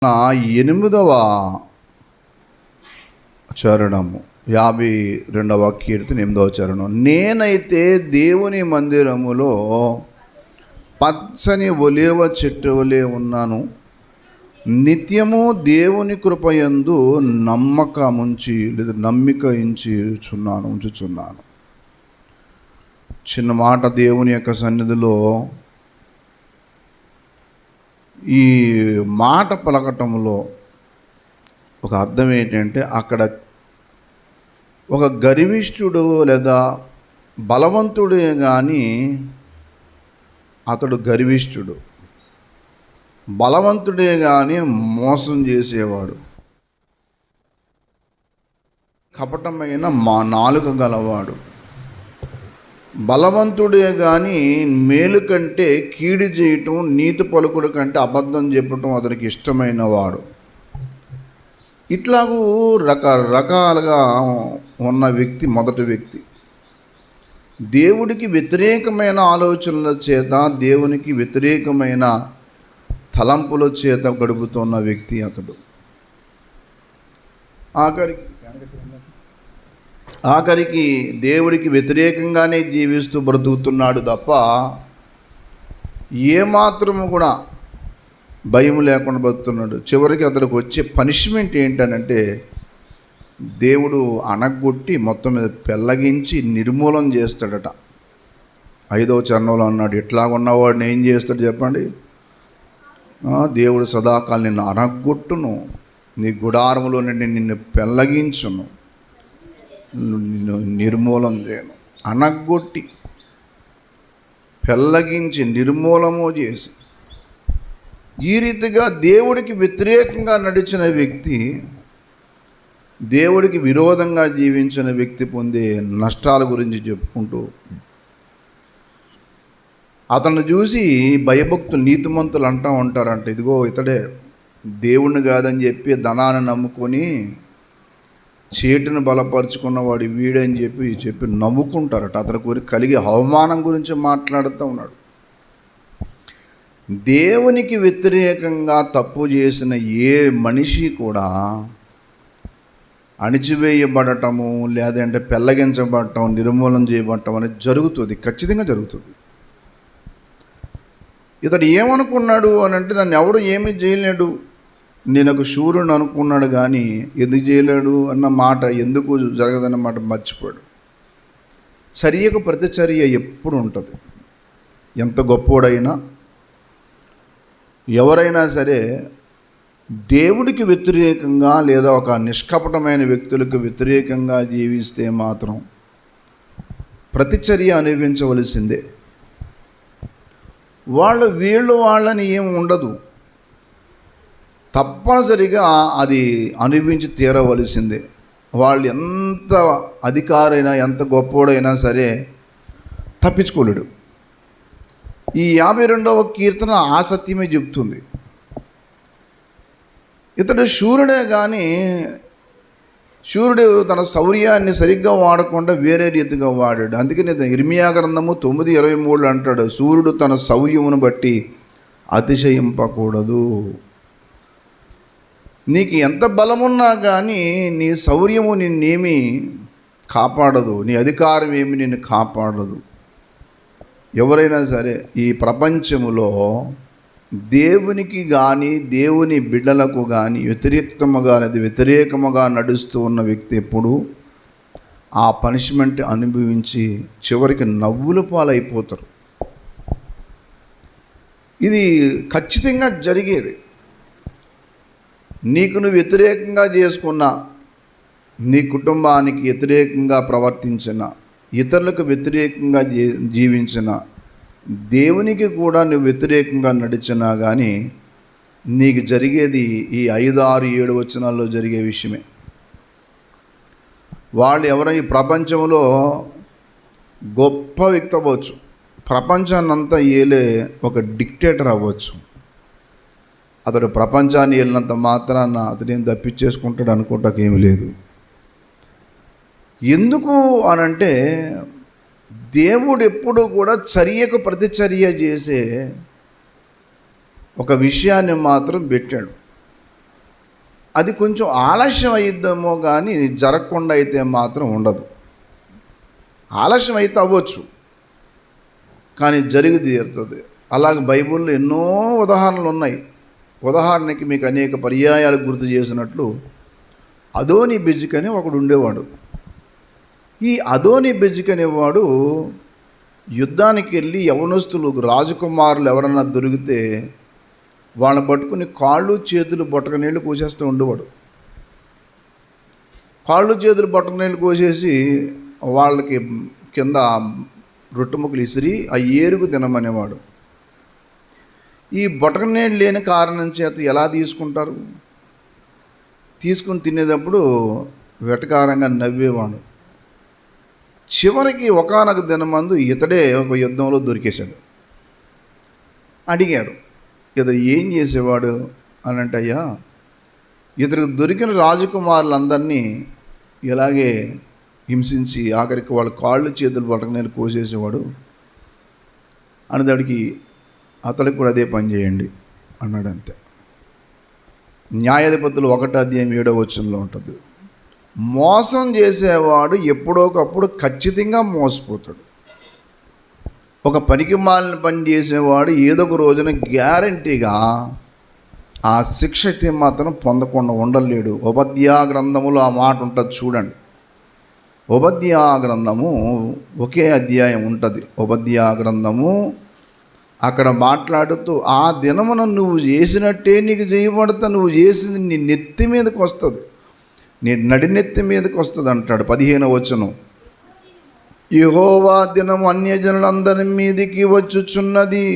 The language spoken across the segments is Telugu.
నా 8వ చరణము 52వ కీర్తన 8వ చరణం. నేనైతే దేవుని మందిరములో పచ్చని ఒలీవ చెట్టు వలె ఉన్నాను, నిత్యము దేవుని కృపయందు నమ్మిక ఉంచుచున్నాను. చిన్న మాట, దేవుని యొక్క సన్నిధిలో ఈ మాట పలకటంలో ఒక అర్థం ఏంటంటే, అక్కడ ఒక గర్విష్ఠుడు లేదా బలవంతుడే కానీ అతడు గర్విష్ఠుడు, బలవంతుడే కానీ మోసం చేసేవాడు, కపటమైన నాలుక గలవాడు. బలవంతుడే కానీ మేలు కంటే కీడు చేయటం, నీతి పలుకుడు కంటే అబద్ధం చెప్పటం అతనికి ఇష్టమైన వాడు. ఇట్లాగూ రకరకాలుగా ఉన్న వ్యక్తి మొదటి వ్యక్తి. దేవుడికి వ్యతిరేకమైన ఆలోచనల చేత, దేవునికి వ్యతిరేకమైన తలంపుల చేత గడుపుతున్న వ్యక్తి అతడు. ఆఖరికి దేవుడికి వ్యతిరేకంగానే జీవిస్తూ బ్రతుకుతున్నాడు తప్ప ఏమాత్రము కూడా భయం లేకుండా బ్రతుకుతున్నాడు. చివరికి అతడికి వచ్చే పనిష్మెంట్ ఏంటనంటే, దేవుడు అనగొట్టి మొత్తం మీద పెళ్ళగించి నిర్మూలన చేస్తాడట. 5వ చరణంలో అన్నాడు, ఇట్లాగున్నవాడిని ఏం చేస్తాడు చెప్పండి? దేవుడు సదాకాలం నిన్ను అనగొట్టును, నీ గుడారములో నుండి నిన్ను పెళ్ళగించును, నిన్ను నిర్మూలం చేయను. అనగొట్టి పెళ్ళగించి నిర్మూలము చేసి, ఈ రీతిగా దేవుడికి వ్యతిరేకంగా నడిచిన వ్యక్తి, దేవుడికి విరోధంగా జీవించిన వ్యక్తి పొందే నష్టాల గురించి చెప్పుకుంటూ, అతన్ని చూసి భయభక్తులు నీతిమంతులు అంటూ ఉంటారంట, ఇదిగో ఇతడే దేవుణ్ణి కాదని చెప్పి ధనాన్ని నమ్ముకొని చేటును బలపరుచుకున్నవాడు వీడని చెప్పి నవ్వుకుంటారట. అతని గురించి కలిగే అవమానం గురించి మాట్లాడుతూ ఉన్నాడు. దేవునికి వ్యతిరేకంగా తప్పు చేసిన ఏ మనిషి కూడా అణిచివేయబడటము, లేదంటే పెళ్ళగించబడటం, నిర్మూలన చేయబడటం అనేది జరుగుతుంది, ఖచ్చితంగా జరుగుతుంది. ఇతడు ఏమనుకున్నాడు అని అంటే, నన్ను ఎవడు ఏమీ చేయలేడు, నేను ఒక శూరుని అనుకున్నాడు కానీ ఎందుకు చేయలేడు అన్న మాట, ఎందుకు జరగదన్న మాట మర్చిపోయాడు. చర్యకు ప్రతిచర్య ఎప్పుడు ఉంటుంది. ఎంత గొప్పోడైనా ఎవరైనా సరే దేవుడికి వ్యతిరేకంగా లేదా ఒక నిష్కపటమైన వ్యక్తులకు వ్యతిరేకంగా జీవిస్తే మాత్రం ప్రతిచర్య అనుభవించవలసిందే. వాళ్ళని ఏం ఉండదు, తప్పనిసరిగా అది అనుభవించి తీరవలసిందే. వాళ్ళు ఎంత అధికారైనా, ఎంత గొప్పోడైనా సరే తప్పించుకోలేడు. ఈ 52వ కీర్తన ఆ సత్యమే చెప్తుంది. ఇతడు శూరుడే కానీ శూరుడు తన శౌర్యాన్ని సరిగ్గా వాడకుండా వేరే రీతిగా వాడాడు. అందుకని ఇర్మియా గ్రంథము 9:23 అంటాడు, సూర్యుడు తన శౌర్యమును బట్టి అతిశయింపకూడదు. నీకు ఎంత బలమున్నా కానీ నీ శౌర్యము నిన్నేమీ కాపాడదు, నీ అధికారం ఏమి నిన్ను కాపాడదు. ఎవరైనా సరే ఈ ప్రపంచములో దేవునికి కానీ దేవుని బిడ్డలకు కానీ వ్యతిరేకముగా నడుస్తూ ఉన్న వ్యక్తి ఎప్పుడు ఆ పనిష్మెంట్ అనుభవించి చివరికి నవ్వుల పాలైపోతారు. ఇది ఖచ్చితంగా జరిగేది. నీకు నువ్వు వ్యతిరేకంగా చేసుకున్న, నీ కుటుంబానికి వ్యతిరేకంగా ప్రవర్తించిన, ఇతరులకు వ్యతిరేకంగా జీవించిన, దేవునికి కూడా నువ్వు వ్యతిరేకంగా నడిచినా కానీ నీకు జరిగేది ఈ 5, 6, 7 వచనాల్లో జరిగే విషయమే. వాళ్ళు ఎవరైనా ఈ ప్రపంచంలో గొప్ప వ్యక్తి అవ్వచ్చు, ప్రపంచాన్నంతా ఏలే ఒక డిక్టేటర్ అవ్వచ్చు. అతడు ప్రపంచాన్ని వెళ్ళినంత మాత్రాన అతడేం తప్పించేసుకుంటాడు అనుకోవటానికి ఏమీ లేదు. ఎందుకు అనంటే, దేవుడు ఎప్పుడు కూడా చర్యకు ప్రతిచర్య చేసే ఒక విషయాన్ని మాత్రం పెట్టాడు. అది కొంచెం ఆలస్యం అయిద్దేమో కానీ జరగకుండా అయితే మాత్రం ఉండదు. ఆలస్యం అయితే అవ్వచ్చు, కానీ జరిగి తీరుతుంది. అలాగే బైబిల్లో ఎన్నో ఉదాహరణలు ఉన్నాయి. ఉదాహరణకి మీకు అనేక పర్యాయాలు గుర్తు చేసినట్లు అదోని బెజ్జిక్ అని ఒకడు ఉండేవాడు. ఈ అదోని బెజ్జిక్ అనేవాడు యుద్ధానికి వెళ్ళి యవనస్తులు రాజకుమారులు ఎవరన్నా దొరికితే వాళ్ళని పట్టుకుని కాళ్ళు చేతులు బొట్టక నీళ్ళు కోసేస్తూ ఉండేవాడు. కాళ్ళు చేతులు బొట్టక నీళ్ళు కోసేసి వాళ్ళకి కింద రొట్టెముక్కలు ఇసిరి ఆ ఏరుకు తినమనేవాడు. ఈ బొట్టక నీళ్ళు లేని కారణం చేత ఎలా తీసుకుంటారు? తీసుకుని తినేటప్పుడు వెటకారంగా నవ్వేవాడు. చివరికి ఒకానొక దినమందు ఇతడే ఒక యుద్ధంలో దొరికేశాడు. అడిగారు, ఇతడు ఏం చేసేవాడు అని అంటే, అయ్యా, ఇతనికి దొరికిన రాజకుమారులందరినీ ఇలాగే హింసించి ఆఖరికి వాళ్ళ కాళ్ళు చేతులు పట్టకనేది కోసేసేవాడు అనేదాడికి అతడికి కూడా అదే పని చేయండి అన్నాడు. అంతే. న్యాయాధిపతులు 1:7 ఉంటుంది. మోసం చేసేవాడు ఎప్పుడోకప్పుడు ఖచ్చితంగా మోసపోతాడు. ఒక పనికి మాలిన పని చేసేవాడు ఏదో ఒక రోజున గ్యారంటీగా ఆ శిక్ష అయితే మాత్రం పొందకుండా ఉండలేడు. ఉపధ్యా గ్రంథములో ఆ మాట ఉంటుంది చూడండి. ఉపధ్యా గ్రంథము ఒకే అధ్యాయం ఉంటుంది. ఉపధ్యా గ్రంథము అక్కడ మాట్లాడుతూ ఆ దినమున నువ్వు చేసినట్టే నీకు చేయబడతా, నువ్వు చేసింది నీ నెత్తి మీదకి వస్తుంది, నీ నడినెత్తి మీదకి వస్తుంది అంటాడు. 15వ వచనం, యెహోవా దినము అన్యజనులందరి మీదికి వచ్చుచున్నది,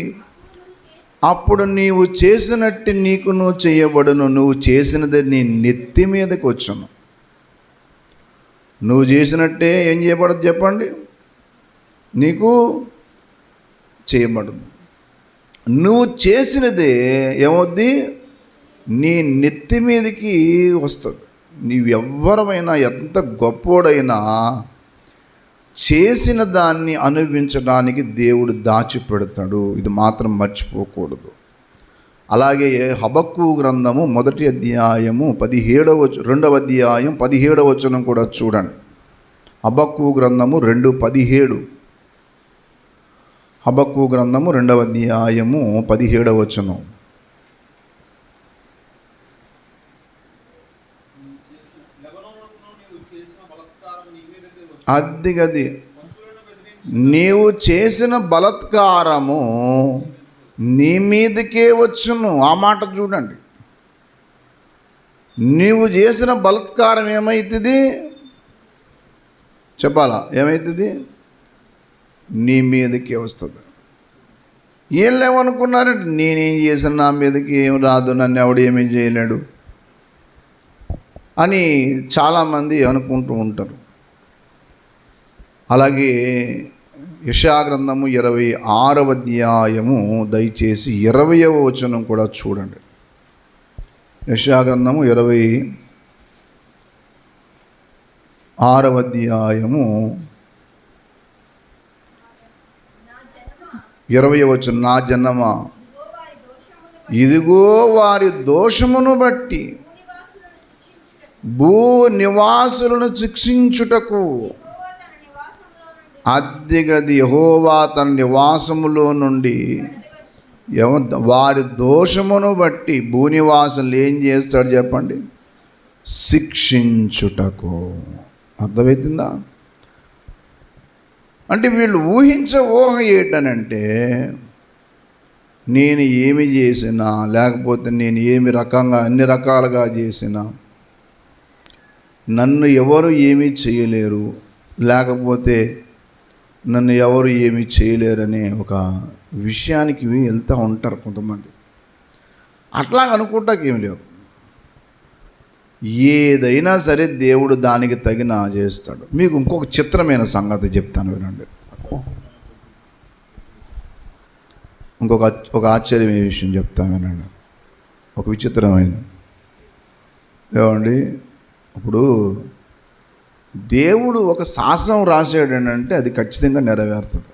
అప్పుడు నీవు చేసినట్టు నీకు నువ్వు చేయబడును, నువ్వు చేసినది నీ నెత్తి మీదకి వచ్చును. నువ్వు చేసినట్టే ఏం చేయబడదు చెప్పండి? నీకు చేయబడదు. నువ్వు చేసినదే ఏమవుద్ది? నీ నెత్తి మీదకి వస్తుంది. నీవెవ్వరమైనా ఎంత గొప్పోడైనా చేసిన దాన్ని అనుభవించడానికి దేవుడు దాచిపెడతాడు. ఇది మాత్రం మర్చిపోకూడదు. అలాగే హబక్కూ గ్రంథము 1వ అధ్యాయము 2వ అధ్యాయం 17వ వచనం కూడా చూడండి. హబక్కూ గ్రంథము 2:17. హబక్కూ గ్రంథము 2వ అధ్యాయము 17వ వచనం. అద్దిగది నీవు చేసిన బలత్కారము నీ మీదకే వచ్చును. ఆ మాట చూడండి. నీవు చేసిన బలత్కారం ఏమవుతుంది చెప్పాలా? ఏమవుతుంది? నీ మీదకే వస్తుంది. వీళ్ళు ఏమనుకున్నారంటే నేనేం చేసిన, నా మీదకి ఏం రాదు, నన్ను ఎవడు ఏమీ చేయలేడు అని చాలామంది అనుకుంటూ ఉంటారు. అలాగే యెషయా గ్రంథము 26వ అధ్యాయము దయచేసి 20వ వచనం కూడా చూడండి. యెషయా గ్రంథము 26వ అధ్యాయము 20వ వచనం, నా జనమా ఇదిగో వారి దోషమును బట్టి భూ నివాసులను శిక్షించుటకు అద్దెగది యెహోవా తన నివాసములో నుండి వారి దోషమును బట్టి భూనివాసులు ఏం చేస్తాడు చెప్పండి? శిక్షించుటకు. అర్థమవుతుందా? అంటే వీళ్ళు ఊహించే ఊహ ఏంటనంటే, నేను ఏమి చేసినా లేకపోతే నేను ఏమి రకంగా అన్ని రకాలుగా చేసినా నన్ను ఎవరు ఏమీ చేయలేరు, లేకపోతే నన్ను ఎవరు ఏమీ చేయలేరనే ఒక విషయానికి వెళ్తూ ఉంటారు కొంతమంది. అట్లా అనుకుంటాకి ఏమి లేవు. ఏదైనా సరే దేవుడు దానికి తగిన చేస్తాడు. మీకు ఇంకొక చిత్రమైన సంగతి చెప్తాను వినండి. ఒక ఆశ్చర్యమైన విషయం చెప్తాను వినండి. ఒక విచిత్రమైన ఏమండి, ఇప్పుడు దేవుడు ఒక శాసనం రాసాడంటే అది ఖచ్చితంగా నెరవేరుతుంది.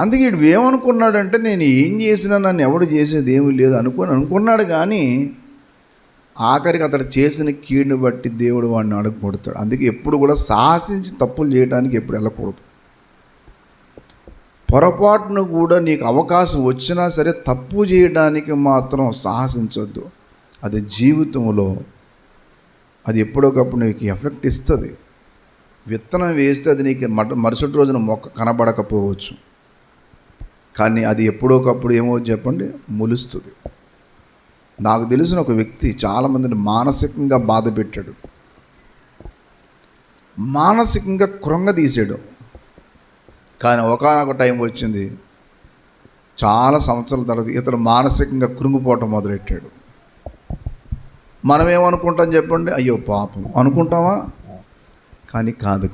అందుకే వీడు ఏమనుకున్నాడంటే, నేను ఏం చేసినా నన్ను ఎవడు చేసేది ఏమీ లేదు అనుకున్నాడు. కానీ ఆఖరికి అతడు చేసిన కీడుని బట్టి దేవుడు వాడిని అడుగుకొడతాడు. అందుకే ఎప్పుడు కూడా సాహసించి తప్పులు చేయడానికి ఎప్పుడు వెళ్ళకూడదు. పొరపాటును కూడా నీకు అవకాశం వచ్చినా సరే తప్పు చేయడానికి మాత్రం సాహసించొద్దు. అది జీవితంలో అది ఎప్పుడోకప్పుడు నీకు ఎఫెక్ట్ ఇస్తుంది. విత్తనం వేస్తే అది నీకు మరుసటి రోజున మొక్క కనబడకపోవచ్చు, కానీ అది ఎప్పుడోకప్పుడు ఏమో చెప్పండి మొలుస్తుంది. నాకు తెలిసిన ఒక వ్యక్తి చాలామందిని మానసికంగా బాధ పెట్టాడు, మానసికంగా కృంగదీశాడు. కానీ ఒకానొక టైం వచ్చింది, చాలా సంవత్సరాల తర్వాత ఇతడు మానసికంగా కృంగిపోవటం మొదలెట్టాడు. మనం ఏమనుకుంటాం చెప్పండి? అయ్యో పాపం అనుకుంటామా? కానీ కాదు.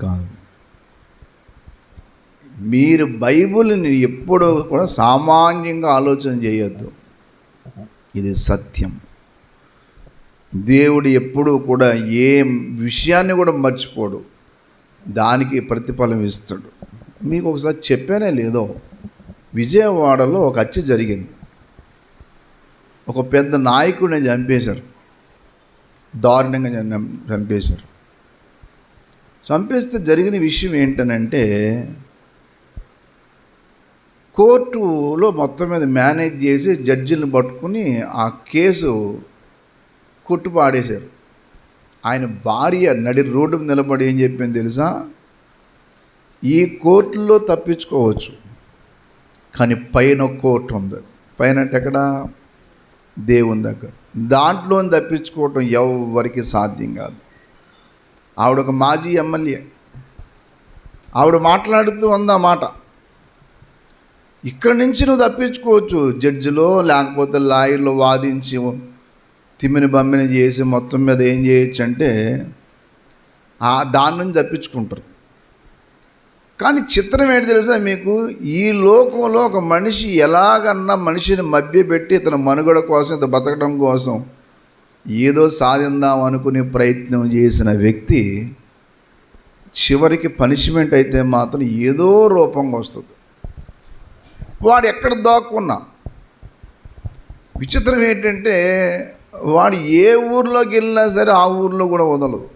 మీరు బైబిల్ని ఎప్పుడూ కూడా సామాన్యంగా ఆలోచన చేయొద్దు. ఇది సత్యం. దేవుడు ఎప్పుడూ కూడా ఏ విషయాన్ని కూడా మర్చిపోడు, దానికి ప్రతిఫలం ఇస్తాడు. మీకు ఒకసారి చెప్పానే లేదో, విజయవాడలో ఒక హత్య జరిగింది. ఒక పెద్ద నాయకుడిని చంపేశారు, దారుణంగా చంపేశారు. చంపేస్తే జరిగిన విషయం ఏంటనంటే, కోర్టులో మొత్తం మీద మేనేజ్ చేసి జడ్జిని పట్టుకుని ఆ కేసు కొట్టుపాడేశారు. ఆయన భార్య నడి రోడ్డు మీద నిలబడి ఏం చెప్పింది తెలుసా? ఈ కోర్టులో తప్పించుకోవచ్చు, కానీ పైన కోర్టు ఉంది. పైన అంటే ఎక్కడ? దేవుని దగ్గర. దాంట్లో తప్పించుకోవటం ఎవరికి సాధ్యం కాదు. ఆవిడ ఒక మాజీ ఎమ్మెల్యే. ఆవిడ మాట్లాడుతూ ఉంది ఆ మాట, ఇక్కడి నుంచి నువ్వు తప్పించుకోవచ్చు, జడ్జిలో లేకపోతే లాయర్లో వాదించి తిమ్మిని బమ్మిని చేసి మొత్తం మీద ఏం చేయొచ్చు అంటే దాని నుంచి తప్పించుకుంటారు. కానీ చిత్రం ఏంటి తెలుసా మీకు? ఈ లోకంలో ఒక మనిషి ఎలాగన్నా మనిషిని మభ్యపెట్టి ఇతని మనుగడ కోసం, ఇతను బతకడం కోసం ఏదో సాధిందాం అనుకునే ప్రయత్నం చేసిన వ్యక్తి చివరికి పనిష్మెంట్ అయితే మాత్రం ఏదో రూపంగా వస్తుంది. వాడు ఎక్కడ దాక్కున్నా, విచిత్రం ఏంటంటే వాడు ఏ ఊర్లోకి వెళ్ళినా సరే ఆ ఊర్లో కూడా వదలదు.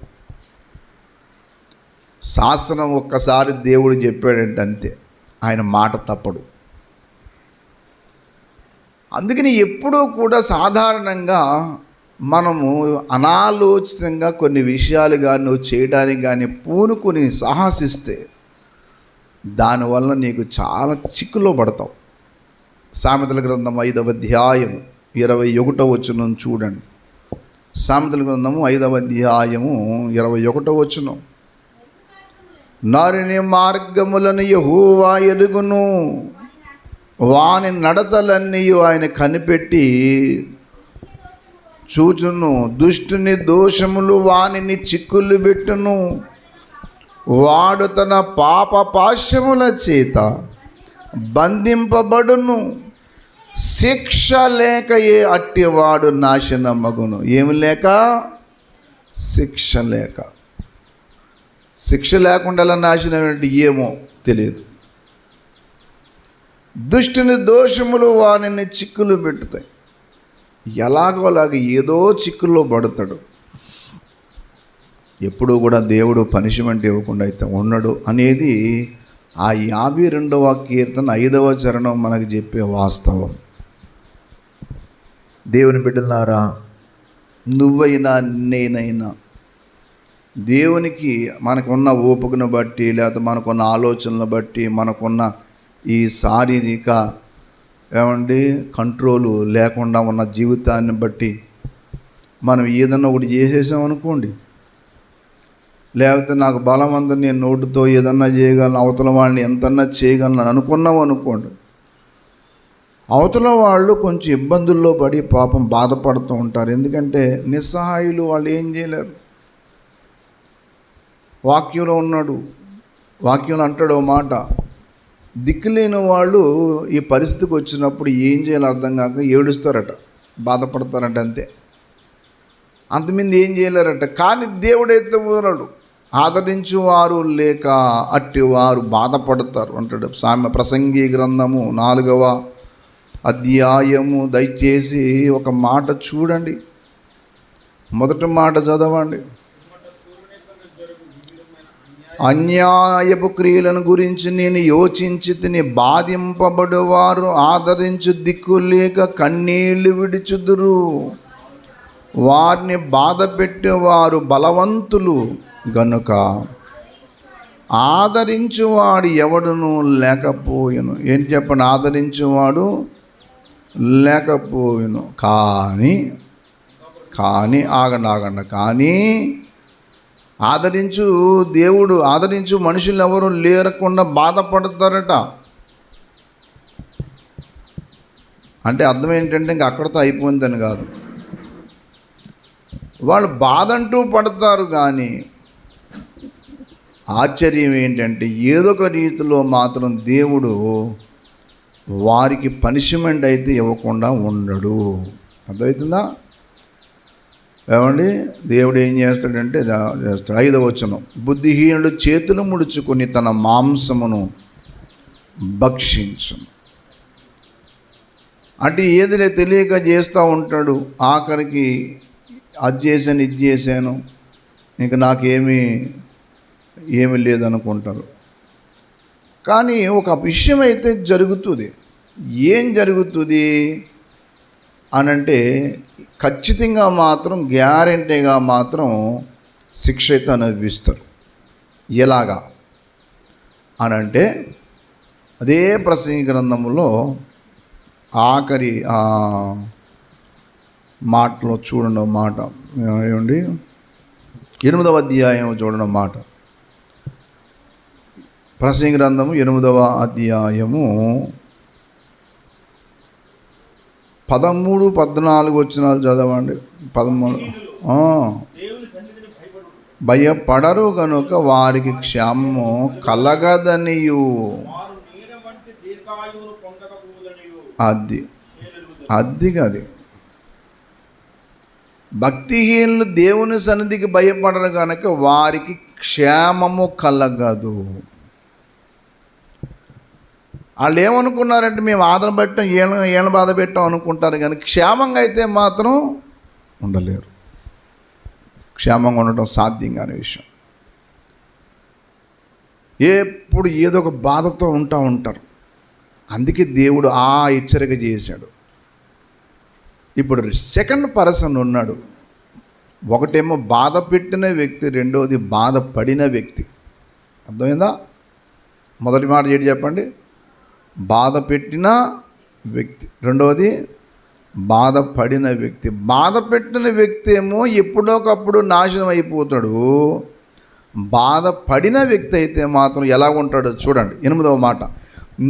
శాసనం ఒక్కసారి దేవుడు చెప్పాడంటే అంతే, ఆయన మాట తప్పడు. అందుకని ఎప్పుడూ కూడా సాధారణంగా మనము అనాలోచితంగా కొన్ని విషయాలు కానీ నువ్వు చేయడానికి కానీ పూనుకొని సాహసిస్తే దానివల్ల నీకు చాలా చిక్కులో పడతావు. సామెతల గ్రంథం 5వ అధ్యాయము 21వ వచనం చూడండి. సామెతల గ్రంథము 5వ అధ్యాయము 21వ వచనం. నరుని మార్గములను యెహోవా ఎరుగును, వాని నడతలన్నీ ఆయన కనిపెట్టి చూచును. దుష్టుని దోషములు వానిని చిక్కులు పెట్టును, వాడు తన పాప పాశముల చేత బంధింపబడును. శిక్ష లేక ఏ అట్టివాడు నాశనమగును. ఏమి లేక? శిక్ష లేక. శిక్ష లేకుండా ఎలా నాశనం ఏంటి ఏమో తెలియదు. దుష్టుని దోషములు వానిని చిక్కులు పెట్టుతాయి. ఎలాగోలాగ ఏదో చిక్కుల్లో పడతాడు. ఎప్పుడూ కూడా దేవుడు పనిష్మెంట్ ఇవ్వకుండా అయితే ఉండడు అనేది ఆ 52వ కీర్తన 5వ చరణం మనకు చెప్పే వాస్తవం. దేవుని బిడ్డలారా, నువ్వైనా నేనైనా దేవునికి మనకున్న ఓపికను బట్టి, లేకపోతే మనకున్న ఆలోచనలను బట్టి, మనకున్న ఈ శారీరక కంట్రోలు లేకుండా ఉన్న జీవితాన్ని బట్టి మనం ఏదన్నా ఒకటి చేసేసామనుకోండి, లేకపోతే నాకు బలం అంతా నేను నోటుతో ఏదన్నా చేయగలను, అవతల వాళ్ళని ఎంతన్నా చేయగలను అనుకున్నాం అనుకోండి, అవతల వాళ్ళు కొంచెం ఇబ్బందుల్లో పడి పాపం బాధపడుతూ ఉంటారు. ఎందుకంటే నిస్సహాయులు, వాళ్ళు ఏం చేయలేరు. వాక్యంలో ఉన్నాడు, వాక్యంలో అంటాడు ఓ మాట, దిక్కులేని వాళ్ళు ఈ పరిస్థితికి వచ్చినప్పుడు ఏం చేయాలో అర్థం కాక ఏడుస్తారట, బాధపడతారట, అంతే. అంతమంది ఏం చేయలేరట. కానీ దేవుడైతే ఊరడు, ఆదరించువారు లేక అట్టివారు బాధపడతారు అంటాడు. ప్రసంగి గ్రంథము 4వ అధ్యాయము దయచేసి ఒక మాట చూడండి. మొదటి మాట చదవండి. అన్యాయపు క్రియలను గురించి నేను యోచించి తిని బాధింపబడేవారు ఆదరించు దిక్కు లేక కన్నీళ్లు విడుచుదురు. వారిని బాధ పెట్టేవారు బలవంతులు గనుక ఆదరించువాడు ఎవడును లేకపోయెను. ఏం చెప్పండి? ఆదరించువాడు లేకపోయెను. కానీ ఆగండి కానీ ఆదరించు మనుషులు ఎవరు లేరకుండా బాధపడతారట. అంటే అర్థం ఏంటంటే ఇంక అక్కడితో అయిపోయిందని కాదు. వాళ్ళు బాధ అంటూ పడతారు, కానీ ఆశ్చర్యం ఏంటంటే ఏదో ఒక రీతిలో మాత్రం దేవుడు వారికి పనిష్మెంట్ అయితే ఇవ్వకుండా ఉండడు. అర్థమవుతుందా? ఏమండి, దేవుడు ఏం చేస్తాడంటే చేస్తాడు. 5వ వచనం, బుద్ధిహీనుడు చేతులు ముడుచుకొని తన మాంసమును భక్షించును. అంటే ఏదిలే తెలియక చేస్తూ ఉంటాడు. ఆఖరికి అది చేశాను ఇది చేశాను ఇంక నాకేమీ లేదనుకుంటారు. కానీ ఒక విషయం అయితే జరుగుతుంది. ఏం జరుగుతుంది అనంటే ఖచ్చితంగా మాత్రం గ్యారెంటీగా మాత్రం శిక్ష అయితే అనుభవిస్తారు. ఎలాగా అనంటే అదే ప్రసంగి గ్రంథంలో ఆఖరి మాటలో చూడండి మాట ఏమండి, 8వ అధ్యాయం చూడండి మాట. ప్రసంగి గ్రంథము 8వ అధ్యాయము 13, 14 వచనాలు చదవండి. 13 భయపడరు గనుక వారికి క్షేమము కలగదనియు. అది భక్తిహీనులు దేవుని సన్నిధికి భయపడరు కనుక వారికి క్షేమము కలగదు. వాళ్ళు ఏమనుకున్నారంటే మేము ఆదరణ పెట్టాం, ఏళ్ళ బాధ పెట్టాం అనుకుంటారు, కానీ క్షేమంగా అయితే మాత్రం ఉండలేరు. క్షేమంగా ఉండటం సాధ్యం కాని విషయం. ఎప్పుడు ఏదో ఒక బాధతో ఉంటారు. అందుకే దేవుడు హెచ్చరిక చేశాడు. ఇప్పుడు సెకండ్ పర్సన్ ఉన్నాడు. ఒకటేమో బాధ పెట్టిన వ్యక్తి, రెండోది బాధపడిన వ్యక్తి. అర్థమైందా? మొదటి మాట చెప్పండి, బాధ పెట్టిన వ్యక్తి. రెండవది బాధపడిన వ్యక్తి. బాధ పెట్టిన వ్యక్తి ఏమో ఎప్పుడోకప్పుడు నాశనం అయిపోతాడు. బాధపడిన వ్యక్తి అయితే మాత్రం ఎలా ఉంటాడో చూడండి. 8వ మాట,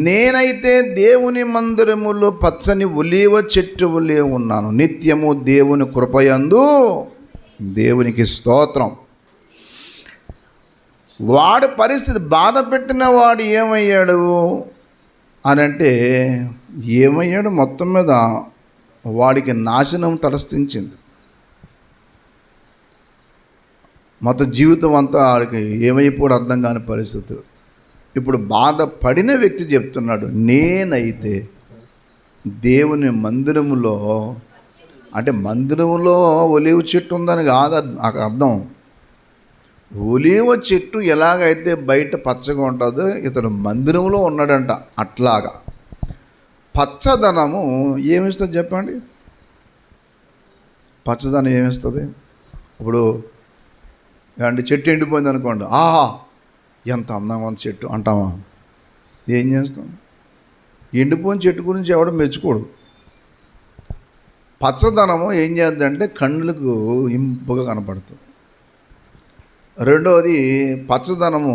నేనైతే దేవుని మందిరములో పచ్చని ఒలీవ చెట్టు వలె ఉన్నాను, నిత్యము దేవుని కృపయందు దేవునికి స్తోత్రం. వాడి పరిస్థితి, బాధ పెట్టిన వాడు ఏమయ్యాడు అనంటే ఏమయ్యాడు, మొత్తం మీద వాడికి నాశనం తలస్థించింది. మొత్తం జీవితం అంతా వాడికి ఏమైపోయాడు అర్థం కాని పరిస్థితి. ఇప్పుడు బాధపడిన వ్యక్తి చెప్తున్నాడు, నేనైతే దేవుని మందిరములో, అంటే మందిరములో ఒలీవ చెట్టు ఉందని కాదు అర్థం. ఒలీవ చెట్టు ఎలాగైతే బయట పచ్చగా ఉంటుందో ఇతడు మందిరంలో ఉన్నాడంట. అట్లాగా పచ్చదనము ఏమిస్తుంది చెప్పండి? పచ్చదనం ఏమిస్తుంది? ఇప్పుడు అంటే చెట్టు ఎండిపోయింది అనుకోండి, ఎంత అందంగా ఉంది చెట్టు అంటామా? ఏం చేస్తాం? ఎండిపోయిన చెట్టు గురించి ఎవడో మెచ్చుకోడు. పచ్చదనము ఏం చేద్దంటే కళ్ళకు ఇంపుగా కనపడుతుంది. రెండవది, పచ్చదనము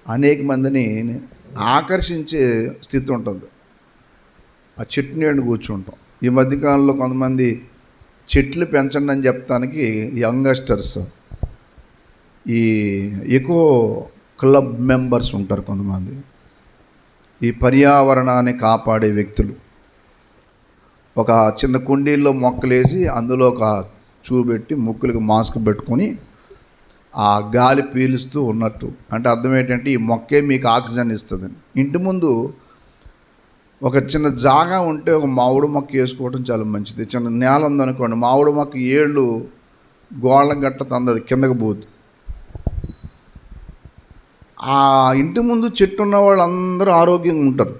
అనేక మందిని ఆకర్షించే స్థితి ఉంటుంది. ఆ చెట్టు నీడని కూర్చుంటాం. ఈ మధ్యకాలంలో కొంతమంది చెట్లు పెంచండి అని చెప్తానికి యంగస్టర్స్, ఈ ఎకో క్లబ్ మెంబర్స్ ఉంటారు కొంతమంది, ఈ పర్యావరణాన్ని కాపాడే వ్యక్తులు. ఒక చిన్న కుండీల్లో మొక్కలేసి అందులో ఒక చూపెట్టి ముక్కులకు మాస్క్ పెట్టుకొని ఆ గాలి పీలుస్తూ ఉన్నట్టు. అంటే అర్థం ఏంటంటే ఈ మొక్కే మీకు ఆక్సిజన్ ఇస్తుందని. ఇంటి ముందు ఒక చిన్న జాగా ఉంటే ఒక మామిడి మొక్క వేసుకోవడం చాలా మంచిది. చిన్న నేల ఉందనుకోండి, మామిడి మొక్క ఏళ్ళు గోళ్ళ గట్ట తందది కిందకి పోదు. ఆ ఇంటి ముందు చెట్టు ఉన్న వాళ్ళందరూ ఆరోగ్యంగా ఉంటారు.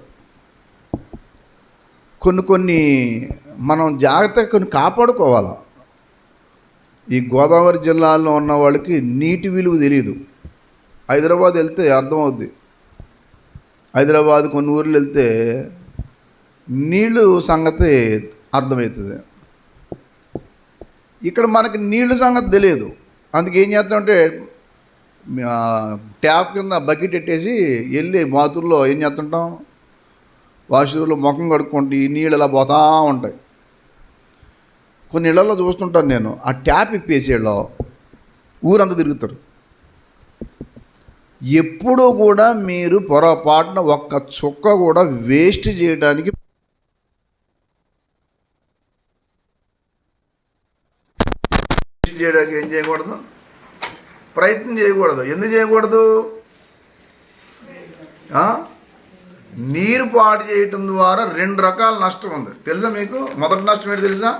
కొన్ని మనం జాగ్రత్తగా కొన్ని కాపాడుకోవాలి. ఈ గోదావరి జిల్లాలో ఉన్న వాళ్ళకి నీటి విలువ తెలియదు. హైదరాబాద్ వెళ్తే అర్థమవుద్ది. హైదరాబాద్ కొన్ని ఊర్లు వెళ్తే నీళ్ళు సంగతి అర్థమవుతుంది. ఇక్కడ మనకి నీళ్ళు సంగతి తెలియదు. అందుకే ఏం చేస్తామంటే ట్యాప్ కింద బకెట్ పెట్టేసి వెళ్ళి బాతుల్లో ఏం చేస్తుంటాం, వాష్రూమ్లో ముఖం కడుక్కుంటే ఈ నీళ్ళు ఇలా పోతూ ఉంటాయి. కొన్ని ఇళ్లలో చూస్తుంటాను నేను, ఆ ట్యాప్ ఇప్పేసేళ్ళలో ఊరంతా తిరుగుతారు. ఎప్పుడూ కూడా మీరు పొరపాటున ఒక్క చుక్క కూడా వేస్ట్ చేయడానికి ఏం చేయకూడదు, ప్రయత్నం చేయకూడదు. ఎందుకు చేయకూడదు? నీరు పాడు చేయటం ద్వారా 2 రకాల నష్టం ఉంది. తెలుసా మీకు? మొదటి నష్టం ఏంటి తెలుసా?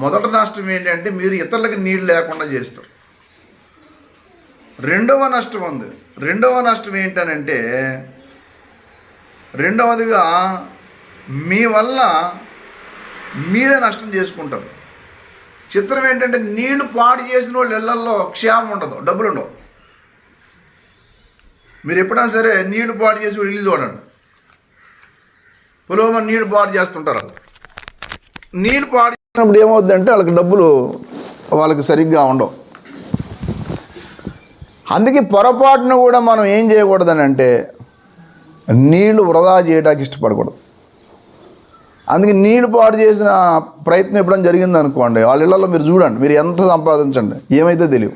మొదటి నష్టం ఏంటంటే మీరు ఇతరులకి నీళ్ళు లేకుండా చేస్తారు. రెండవ నష్టం ఉంది. రెండవ నష్టం ఏంటనంటే, రెండవదిగా మీ వల్ల మీరే నష్టం చేసుకుంటారు. చిత్రం ఏంటంటే నీళ్లు పాడు చేసిన వాళ్ళు ఇళ్లల్లో క్షేమం ఉండదు, డబ్బులు ఉండవు. మీరు ఎప్పుడైనా సరే నీళ్లు పాడు చేసి ఇల్లు చూడండి, పొలం నీళ్లు పాడు చేస్తుంటారు. నీళ్ళు పాడు చేసినప్పుడు ఏమవుద్దంటే వాళ్ళకి డబ్బులు వాళ్ళకి సరిగ్గా ఉండవు. అందుకే పొరపాటును కూడా మనం ఏం చేయకూడదని అంటే నీళ్లు వృధా చేయడానికి ఇష్టపడకూడదు. అందుకే నీళ్లు పాడు చేసిన ప్రయత్నం ఎప్పుడైనా జరిగింది అనుకోండి, వాళ్ళ ఇళ్లలో మీరు చూడండి, మీరు ఎంత సంపాదించండి ఏమైతే తెలియదు,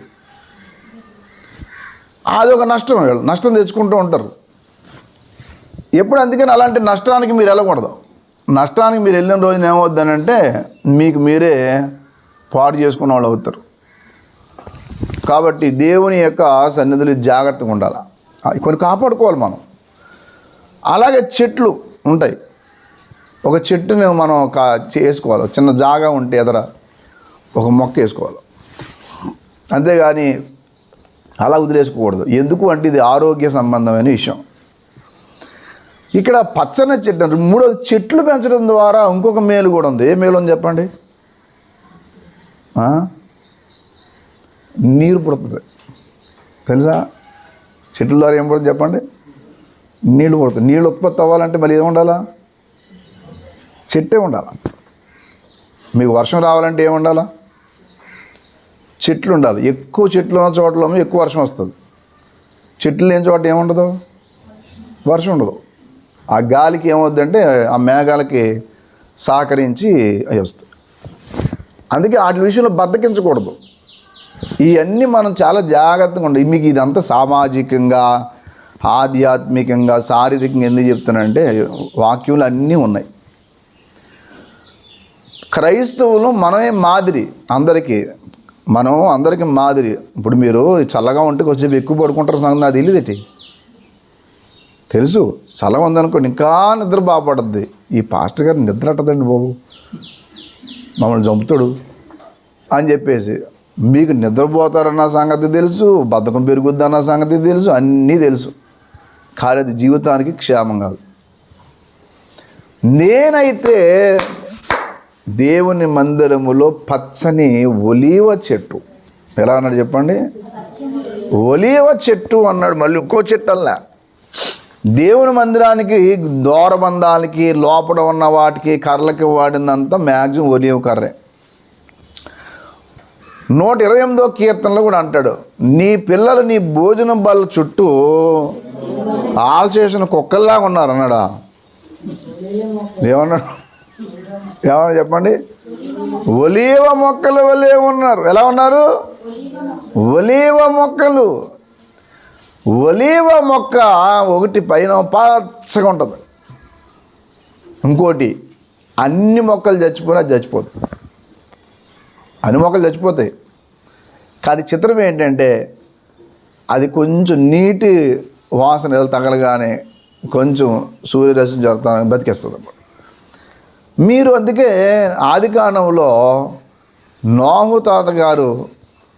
అది ఒక నష్టం. నష్టం తెచ్చుకుంటూ ఉంటారు ఎప్పుడు. అందుకని అలాంటి నష్టానికి మీరు వెళ్ళకూడదు. నష్టానికి మీరు వెళ్ళిన రోజున ఏమవుద్దని అంటే మీకు మీరే పాడు చేసుకున్న వాళ్ళు అవుతారు. కాబట్టి దేవుని యొక్క సన్నిధిలో జాగ్రత్తగా ఉండాలి, కొన్ని కాపాడుకోవాలి మనం. అలాగే చెట్లు ఉంటాయి. ఒక చెట్టుని మనం వేసుకోవాలి. చిన్న జాగా ఉంటే ఎదర ఒక మొక్క వేసుకోవాలి, అంతేగాని అలా వదిలేసుకోకూడదు. ఎందుకు అంటే ఇది ఆరోగ్య సంబంధమైన విషయం. ఇక్కడ పచ్చని చెట్టు, మూడోది చెట్లు పెంచడం ద్వారా ఇంకొక మేలు కూడా ఉంది. ఏ మేలు అని చెప్పండి? నీరు పుడుతుంది. తెలుసా? చెట్ల ద్వారా ఏం పుడుతుంది చెప్పండి? నీళ్ళు పుడుతుంది. నీళ్ళు ఉత్పత్తి అవ్వాలంటే మళ్ళీ ఏమి ఉండాలా? చెట్టే ఉండాలి. మీకు వర్షం రావాలంటే ఏమి ఉండాలా? చెట్లు ఉండాలి. ఎక్కువ చెట్లు ఉన్న చోట్ల ఎక్కువ వర్షం వస్తుంది. చెట్లు లేని చోట ఏముండదు, వర్షం ఉండదు. ఆ గాలికి ఏమవుద్దంటే ఆ మేఘాలకి సహకరించి అవి వస్తాయి. అందుకే వాటి విషయంలో బద్దకించకూడదు. ఇవన్నీ మనం చాలా జాగ్రత్తగా ఉండాలి. మీకు ఇదంతా సామాజికంగా, ఆధ్యాత్మికంగా, శారీరకంగా ఎందుకు చెప్తానంటే వాక్యంలో అన్నీ ఉన్నాయి. క్రైస్తవులు మనమే మాదిరి అందరికీ మాదిరి. ఇప్పుడు మీరు చల్లగా ఉంటే కొంచెం ఎక్కువ పడుకుంటారు సంగతి నాకు తెలియదేటి, తెలుసు. చల్లగా ఉందనుకోండి ఇంకా నిద్ర బాగుపడుద్ది. ఈ పాస్టర్ గారు నిద్ర అట్టదండి బాబు, మమ్మల్ని చంపుతాడు అని చెప్పేసి మీకు నిద్రపోతారన్న సంగతి తెలుసు, బద్ధకం పెరుగుద్దన్న సంగతి తెలుసు, అన్నీ తెలుసు. కానీ అది జీవితానికి క్షేమం కాదు. నేనైతే దేవుని మందిరములో పచ్చని ఒలీవ చెట్టు, ఎలా అన్నాడు చెప్పండి? ఒలీవ చెట్టు అన్నాడు. మళ్ళీ ఇంకో చెట్టు అలా దేవుని మందిరానికి దూరబంధాలకి లోపల ఉన్న వాటికి కర్రలకి వాడిందంతా మ్యాక్సిమం ఒలీవ కర్రే. 128వ కీర్తనలో కూడా అంటాడు, నీ పిల్లలు నీ భోజనం బల్ల చుట్టూ ఆల్చేసిన కుక్కల్లాగా ఉన్నారు అన్నాడా? ఏమన్నాడు చెప్పండి? ఒలీవ మొక్కలు వలె ఉన్నారు. ఎలా ఉన్నారు? ఒలీవ మొక్కలు. ఒలీవ మొక్క ఒకటి పైన పచ్చగా ఉంటుంది, ఇంకోటి అన్ని మొక్కలు చచ్చిపోయినా చచ్చిపోతుంది. అన్ని మొక్కలు చచ్చిపోతాయి. కానీ చిత్రం ఏంటంటే అది కొంచెం నీటి వాసన తగలగానే కొంచెం సూర్యరశ్మి జరుగుతా బతికేస్తుంది అన్నమాట. మీరు అందుకే ఆదికాండంలో నోహు తాతగారు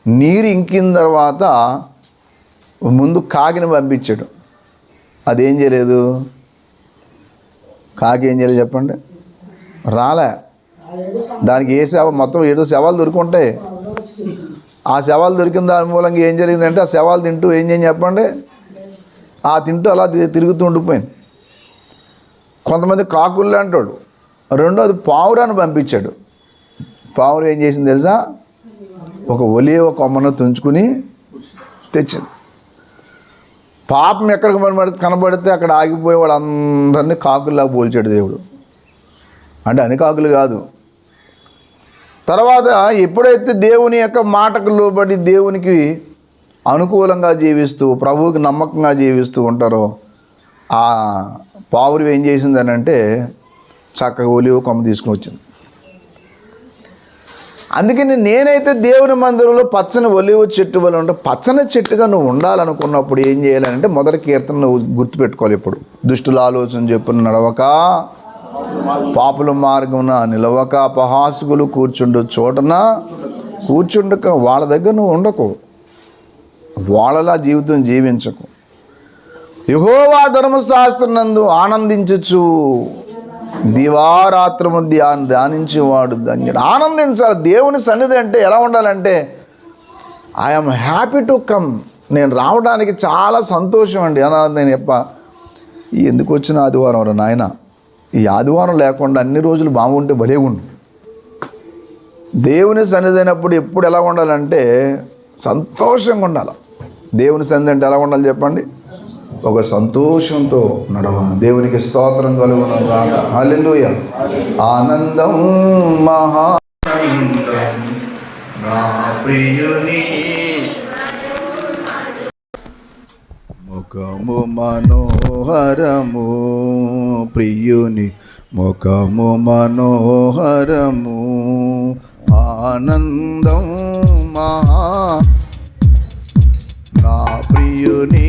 నీరు ఇంకిన తర్వాత ముందు కాకిని పంపించాడు. అదేం చేయలేదు. కాకి ఏం చేయలేదు చెప్పండి, రాలే. దానికి ఏ సేవ, మొత్తం 7 శవాలు దొరుకుంటాయి. ఆ శవాలు దొరికిన దాని మూలంగా ఏం జరిగిందంటే, ఆ శవాలు తింటూ ఏం చేయని చెప్పండి, తింటూ అలా తిరుగుతూ ఉండిపోయింది. కొంతమంది కాకుళ్ళు అంటాడు. రెండోది పావురాన్ని పంపించాడు. పావురం ఏం చేసింది తెలుసా, ఒక ఒలివ కొమ్మను తుంచుకుని తెచ్చింది. పాపం ఎక్కడికి కనబడితే అక్కడ ఆగిపోయే వాళ్ళందరినీ కాకుల్లా పోల్చాడు దేవుడు. అంటే అన్ని కాకులు కాదు. తర్వాత ఎప్పుడైతే దేవుని యొక్క మాటకు లోబడి దేవునికి అనుకూలంగా జీవిస్తూ ప్రభువుకి నమ్మకంగా జీవిస్తూ ఉంటారో, ఆ పావురం ఏం చేసిందని అంటే చక్కగా ఒలివ కొమ్మ తీసుకుని వచ్చింది. అందుకని నేనైతే దేవుని మందిరంలో పచ్చని ఒలివ చెట్టు వల్ల ఉంటే, పచ్చని చెట్టుగా నువ్వు ఉండాలనుకున్నప్పుడు ఏం చేయాలంటే మొదటి కీర్తన నువ్వు గుర్తుపెట్టుకోవాలి. ఇప్పుడు దుష్టుల ఆలోచన చెప్పున నడవక, పాపుల మార్గమున నిలవక, అపహాసకులు కూర్చుండు చోటన కూర్చుండక, వాళ్ళ దగ్గర నువ్వు ఉండకు, వాళ్ళలా జీవితం జీవించకు. యెహోవా ధర్మశాస్త్రనందు ఆనందించచ్చు, దివారాత్రము ధ్యానించేవాడు ధన్యుడు. ఆనందించాలి. దేవుని సన్నిధి అంటే ఎలా ఉండాలంటే, ఐఎమ్ హ్యాపీ టు కమ్, నేను రావడానికి చాలా సంతోషం అండి అన్నది. నేను ఎందుకు వచ్చిన ఆదివారం రా నాయన, ఈ ఆదివారం లేకుండా అన్ని రోజులు బాగుంటే భలే ఉండు. దేవుని సన్నిధి అయినప్పుడు ఎప్పుడు ఎలా ఉండాలంటే సంతోషంగా ఉండాలి. దేవుని సన్నిధి అంటే ఎలా ఉండాలి చెప్పండి, ఒక సంతోషంతో నడవాలి. దేవునికి స్తోత్రం కలుగును గాక. హల్లెలూయా. ఆనందం మహానందం నా ప్రియుని ముఖము మనోహరము, ప్రియుని ముఖము మనోహరము, ఆనందం మహా నా ప్రియుని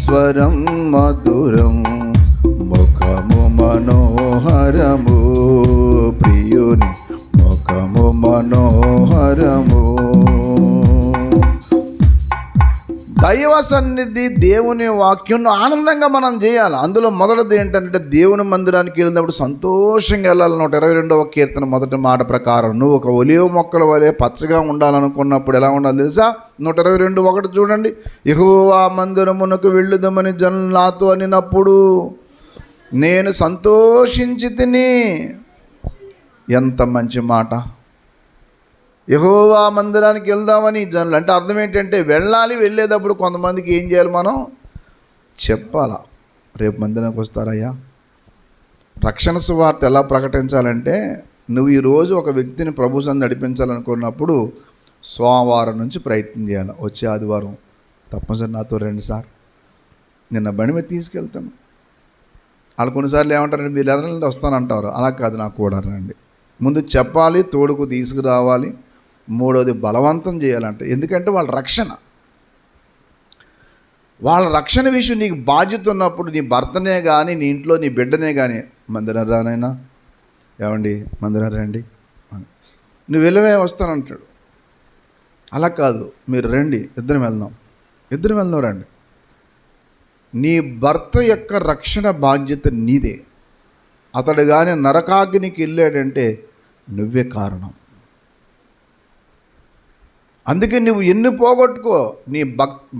స్వరం మధురం, ముఖము మనోహరము, ప్రియుని ముఖము మనోహరము. దైవ సన్నిధి, దేవుని వాక్యం ఆనందంగా మనం చేయాలి. అందులో మొదటిది ఏంటంటే, దేవుని మందిరానికి వెళ్ళినప్పుడు సంతోషంగా వెళ్ళాలి. 122వ కీర్తన మొదటి మాట ప్రకారం నువ్వు ఒక ఒలివ మొక్కల వలె పచ్చగా ఉండాలనుకున్నప్పుడు ఎలా ఉండాలి తెలుసా? 122:1 చూడండి. యెహోవా మందిరమునకు వెళ్ళుదామని జనులు నాతో అనినప్పుడు నేను సంతోషించి తిని. ఎంత మంచి మాట. యెహోవా మందిరానికి వెళ్దామని జనులు అంటే అర్థం ఏంటంటే, వెళ్ళాలి. వెళ్ళేటప్పుడు కొంతమందికి ఏం చేయాలి, మనం చెప్పాలా, రేపు మందిరానికి వస్తారయ్యా. రక్షణ సువార్త ఎలా ప్రకటించాలంటే, నువ్వు ఈరోజు ఒక వ్యక్తిని ప్రభు సన్నిధికి నడిపించాలనుకున్నప్పుడు సోమవారం నుంచి ప్రయత్నం చేయాలి. వచ్చే ఆదివారం తప్పనిసరి నాతో రండి సార్, నిన్న బండి మీద తీసుకెళ్తాను. వాళ్ళు కొన్నిసార్లు ఏమంటారంటే, మీరు ఎవరంటే వస్తానంటారు. అలా కాదు, నాకు కూడా రండి. ముందు చెప్పాలి, తోడుకు తీసుకురావాలి. మూడోది బలవంతం చేయాలంటే, ఎందుకంటే వాళ్ళ రక్షణ విషయం నీకు బాధ్యత ఉన్నప్పుడు, నీ భర్తనే కానీ నీ ఇంట్లో నీ బిడ్డనే కానీ, మందిరం రానైనా ఏమండి మందిరం రండి, నువ్వు వెళ్ళవే వస్తానంటాడు. అలా కాదు, మీరు రండి, ఇద్దరం వెళ్దాం రండి. నీ భర్త యొక్క రక్షణ బాధ్యత నీదే. అతడు కానీ నరకాగ్నికి వెళ్ళాడంటే నువ్వే కారణం. అందుకే నువ్వు ఎన్ని పోగొట్టుకో, నీ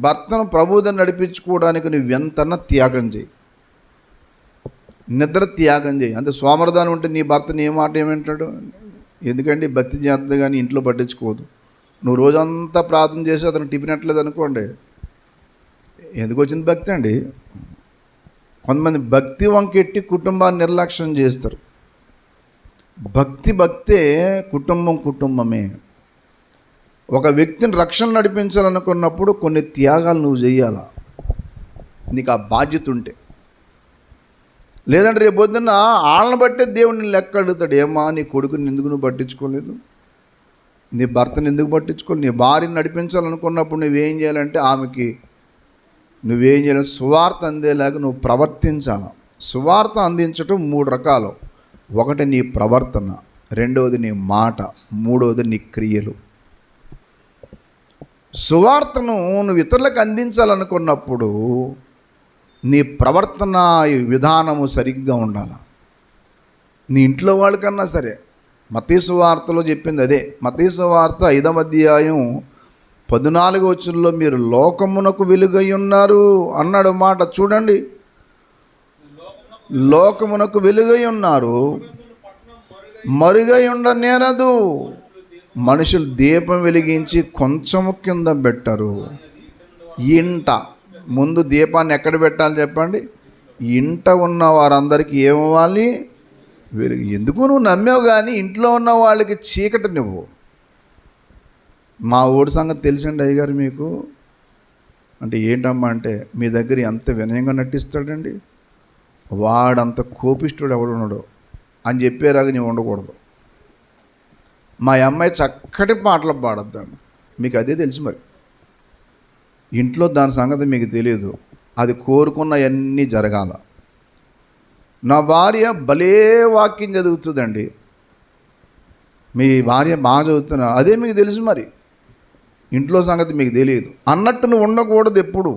భర్తను ప్రభువుని నడిపించుకోవడానికి నువ్వు ఎంతన్నా త్యాగం చేయి, నిద్ర త్యాగం చేయి. అంతే సోమరదానం ఉంటే నీ భర్తని ఏ మాట ఏమంటాడు, ఎందుకంటే భక్తి చేస్తుంది కానీ ఇంట్లో పట్టించుకోదు. నువ్వు రోజంతా ప్రార్థన చేసి అతను టిఫిన్ ఎట్లేదు అనుకోండి, ఎందుకు వచ్చింది భక్తి అండి? కొంతమంది భక్తి వంకెట్టి కుటుంబాన్ని నిర్లక్ష్యం చేస్తారు. భక్తే, కుటుంబమే. ఒక వ్యక్తిని రక్షణ నడిపించాలనుకున్నప్పుడు కొన్ని త్యాగాలు నువ్వు చేయాలా, నీకు ఆ బాధ్యత ఉంటే. లేదంటే రేపు పొద్దున్న వాళ్ళని బట్టే దేవుడిని లెక్క అడుగుతాడు. ఏమా నీ కొడుకుని ఎందుకు నువ్వు పట్టించుకోలేదు, నీ భర్తను ఎందుకు పట్టించుకోలేదు? నీ భార్యని నడిపించాలనుకున్నప్పుడు నువ్వేం చేయాలంటే, ఆమెకి నువ్వేం చేయాలి, సువార్త అందేలాగా నువ్వు ప్రవర్తించాలి. సువార్త అందించటం 3 రకాలు. ఒకటి నీ ప్రవర్తన, రెండవది నీ మాట, మూడవది నీ క్రియలు. సువార్తను నువ్వు ఇతరులకు అందించాలనుకున్నప్పుడు నీ ప్రవర్తన విధానము సరిగ్గా ఉండాలి. నీ ఇంట్లో వాళ్ళకన్నా సరే. మత్తయి సువార్తలో చెప్పింది అదే. మత్తయి సువార్త 5వ అధ్యాయం 14వ వచనంలో మీరు లోకమునకు వెలుగై ఉన్నారు అన్నాడు మాట చూడండి. లోకమునకు వెలుగై ఉన్నారు, మరుగై ఉండనేరదు. మనుషులు దీపం వెలిగించి కొంచెము కింద పెట్టరు, ఇంట. ముందు దీపాన్ని ఎక్కడ పెట్టాలి చెప్పండి? ఇంట ఉన్న వారందరికీ ఏమవ్వాలి? వెలుగు. ఎందుకు నువ్వు నమ్మావు కానీ ఇంట్లో ఉన్న వాళ్ళకి చీకటి నువ్వు. మా ఊడి సంగతి తెలిసండి అయ్యగారు మీకు అంటే. ఏంటమ్మా అంటే, మీ దగ్గర ఎంత వినయంగా నటిస్తాడండి, వాడంత కోపిష్టుడు ఎవడున్నాడు అని చెప్పేలాగా నీవు ఉండకూడదు. మా అమ్మాయి చక్కటి పాటలు పాడొద్దండి, మీకు అదే తెలుసు. మరి ఇంట్లో దాని సంగతి మీకు తెలియదు. అది కోరుకున్నవన్నీ జరగాల. నా భార్య భలే వాక్యం చదువుతుందండి, మీ భార్య బాగా చదువుతున్నా, అదే మీకు తెలుసు. మరి ఇంట్లో సంగతి మీకు తెలియదు అన్నట్టు నువ్వు ఉండకూడదు. ఎప్పుడు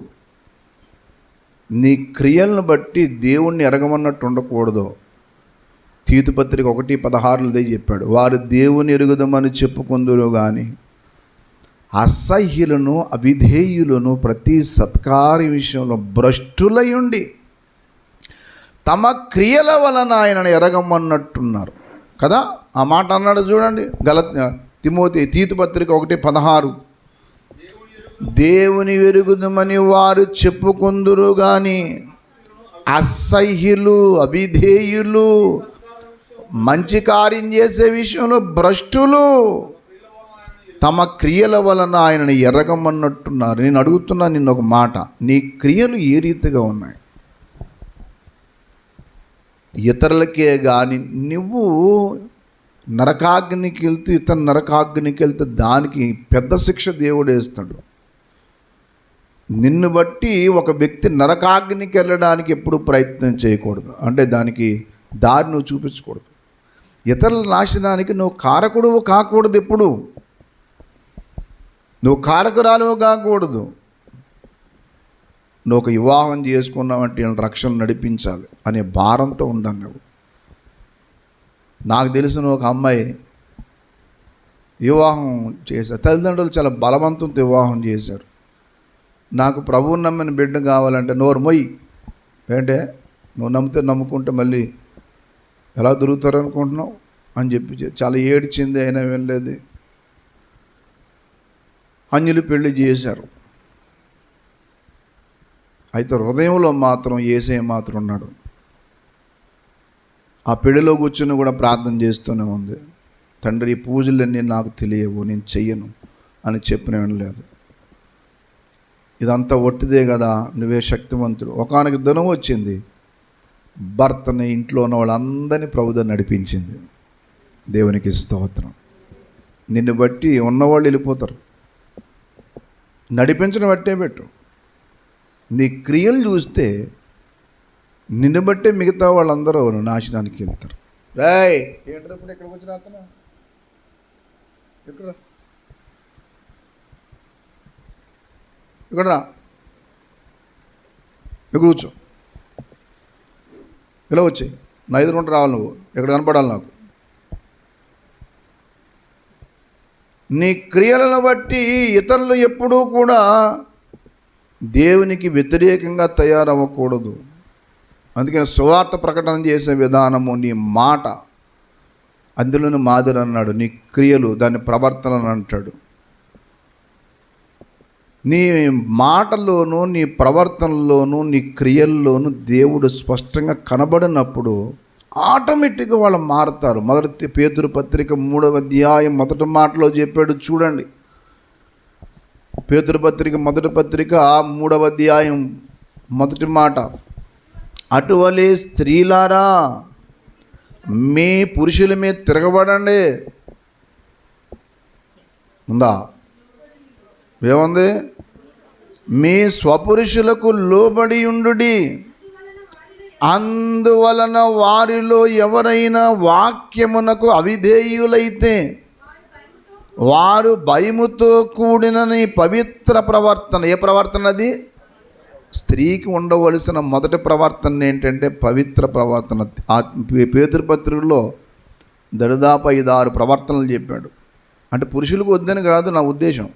నీ క్రియలను బట్టి దేవుణ్ణి ఎరగమన్నట్టు ఉండకూడదు. తీతు పత్రిక 1:16 చెప్పాడు, వారు దేవుని ఎరుగుదమని చెప్పుకుందురు కానీ అసహ్యులను అవిధేయులను ప్రతి సత్కార్య విషయంలో భ్రష్టులై ఉండి తమ క్రియల వలన ఆయనను ఎరగమన్నట్టున్నారు కదా. ఆ మాట అన్నాడు చూడండి. తీతు పత్రిక 1:16, దేవుని ఎరుగుదమని వారు చెప్పుకుందురు కానీ అసహ్యులు అవిధేయులు మంచి కార్యం చేసే విషయంలో భ్రష్టులు తమ క్రియల వలన ఆయనను ఎరగమన్నట్టున్నారు. నేను అడుగుతున్నా నిన్ను ఒక మాట, నీ క్రియలు ఏ రీతిగా ఉన్నాయి? ఇతరులకే కానీ నువ్వు నరకాగ్నికి వెళ్తే, ఇతను నరకాగ్నికి వెళ్తే దానికి పెద్ద శిక్ష దేవుడు వేస్తాడు. నిన్ను బట్టి ఒక వ్యక్తి నరకాగ్నికి వెళ్ళడానికి ఎప్పుడు ప్రయత్నం చేయకూడదు. అంటే దానికి దారి నువ్వు చూపించకూడదు. ఇతరుల నాశనానికి నువ్వు కారకుడు కాకూడదు. ఎప్పుడు నువ్వు కారకురాలు కాకూడదు. నువ్వు ఒక వివాహం చేసుకున్నావంటే రక్షణ నడిపించాలి అనే భారంతో ఉండాలి నువ్వు. నాకు తెలిసిన ఒక అమ్మాయి వివాహం చేశారు. తల్లిదండ్రులు చాలా బలవంతంతో వివాహం చేశారు. నాకు ప్రభువుని నమ్మిన బిడ్డ కావాలంటే నోరు మొయ్యి, ఏంటే నువ్వు నమ్మితే నమ్ముకుంటే మళ్ళీ ఎలా దొరుకుతారు అనుకుంటున్నావు అని చెప్పి చాలా ఏడ్చింది. అయినా వెళ్ళలేదు. అన్యులు పెళ్లి చేశారు. అయితే హృదయంలో మాత్రం యేసయ్య మాత్రం ఉన్నాడు. ఆ పెళ్లిలో కూర్చుని కూడా ప్రార్థన చేస్తూనే ఉంది. తండ్రి, ఈ పూజలన్నీ నాకు తెలియవు, నేను చెయ్యను అని చెప్పిన లేదు. ఇదంతా ఒట్టిదే కదా, నువ్వే శక్తివంతుడు. ఒకానొక దినం వచ్చింది, భర్తని ఇంట్లో ఉన్న వాళ్ళందరినీ ప్రభువుతో నడిపించింది. దేవునికి స్తోత్రం. నిన్ను బట్టి ఉన్నవాళ్ళు వెళ్ళిపోతారు. నడిపించడం బట్టే పెట్టు. నీ క్రియలు చూస్తే నిన్ను బట్టే మిగతా వాళ్ళందరూ నాశనానికి వెళ్తారు. రాయ్ ఏంటప్పుడు ఎక్కడికి వచ్చి రాస్తున్నా, ఇక్కడ రా, ఇక్కడ కూర్చో, ఇలా వచ్చి నా ఎదురుకుంటూ రావాలి. నువ్వు ఎక్కడ కనపడాలి నాకు. నీ క్రియలను బట్టి ఇతరులు ఎప్పుడూ కూడా దేవునికి వ్యతిరేకంగా తయారవ్వకూడదు. అందుకని సువార్త ప్రకటన చేసే విధానము, నీ మాట అందులోని మాదిరి అన్నాడు. నీ క్రియలు దాని ప్రవర్తన అంటాడు. నీ మాటల్లోనూ నీ ప్రవర్తనలోనూ నీ క్రియల్లోనూ దేవుడు స్పష్టంగా కనబడినప్పుడు ఆటోమేటిక్గా వాళ్ళు మారుతారు. మొదటి పేతురు పత్రిక 3వ అధ్యాయం మొదటి మాటలో చెప్పాడు చూడండి. పేతురు పత్రిక 3వ అధ్యాయం మొదటి మాట, అటువలే స్త్రీలారా మీ పురుషుల మీద తిరగబడండి. ఉందా? ఏముంది? మీ స్వపురుషులకు లోబడి ఉండుడి, అందువలన వారిలో ఎవరైనా వాక్యమునకు అవిధేయులైతే వారు భయముతో కూడిన నీ పవిత్ర ప్రవర్తన. ఏ ప్రవర్తన అది? స్త్రీకి ఉండవలసిన మొదటి ప్రవర్తన ఏంటంటే పవిత్ర ప్రవర్తన. పేతురు పత్రికలో దరిదాపు 5-6 ప్రవర్తనలు చెప్పాడు. అంటే పురుషులకు వద్దని కాదు నా ఉద్దేశం.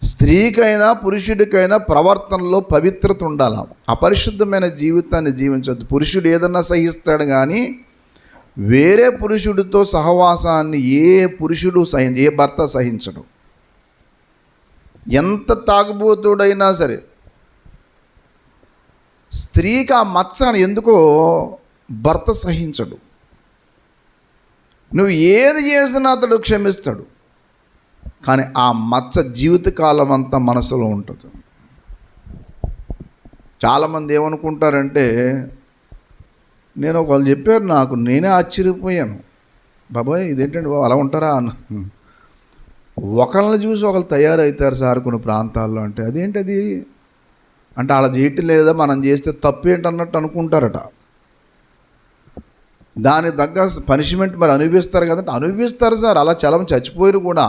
స్త్రీకైనా పురుషుడికైనా ప్రవర్తనలో పవిత్రత ఉండాలి. అపరిశుద్ధమైన జీవితాన్ని జీవించద్దు. పురుషుడు ఏదన్నా సహిస్తాడు కానీ వేరే పురుషుడితో సహవాసాన్ని ఏ భర్త సహించడు. ఎంత తాగుబోతుడైనా సరే స్త్రీకి ఆ మచ్చ ఎందుకో భర్త సహించడు. నువ్వు ఏది చేసినా అతడు క్షమిస్తాడు, కానీ ఆ మచ్చ జీవితకాలం అంతా మనసులో ఉంటుంది. చాలామంది ఏమనుకుంటారంటే, నేను వాళ్ళు చెప్పారు నాకు, నేనే ఆశ్చర్యపోయాను. బాబాయ్ ఇదేంటండి బాబు అలా ఉంటారా అన్న. ఒకళ్ళని చూసి ఒకళ్ళు తయారవుతారు సార్ కొన్ని ప్రాంతాల్లో. అంటే అదేంటది అంటే అలా చేయటం లేదా, మనం చేస్తే తప్పేంటన్నట్టు అనుకుంటారట. దానికి తగ్గ పనిష్మెంట్ మరి అనుభవిస్తారు కదంటే అనుభవిస్తారు సార్. అలా చాలా చచ్చిపోయారు కూడా,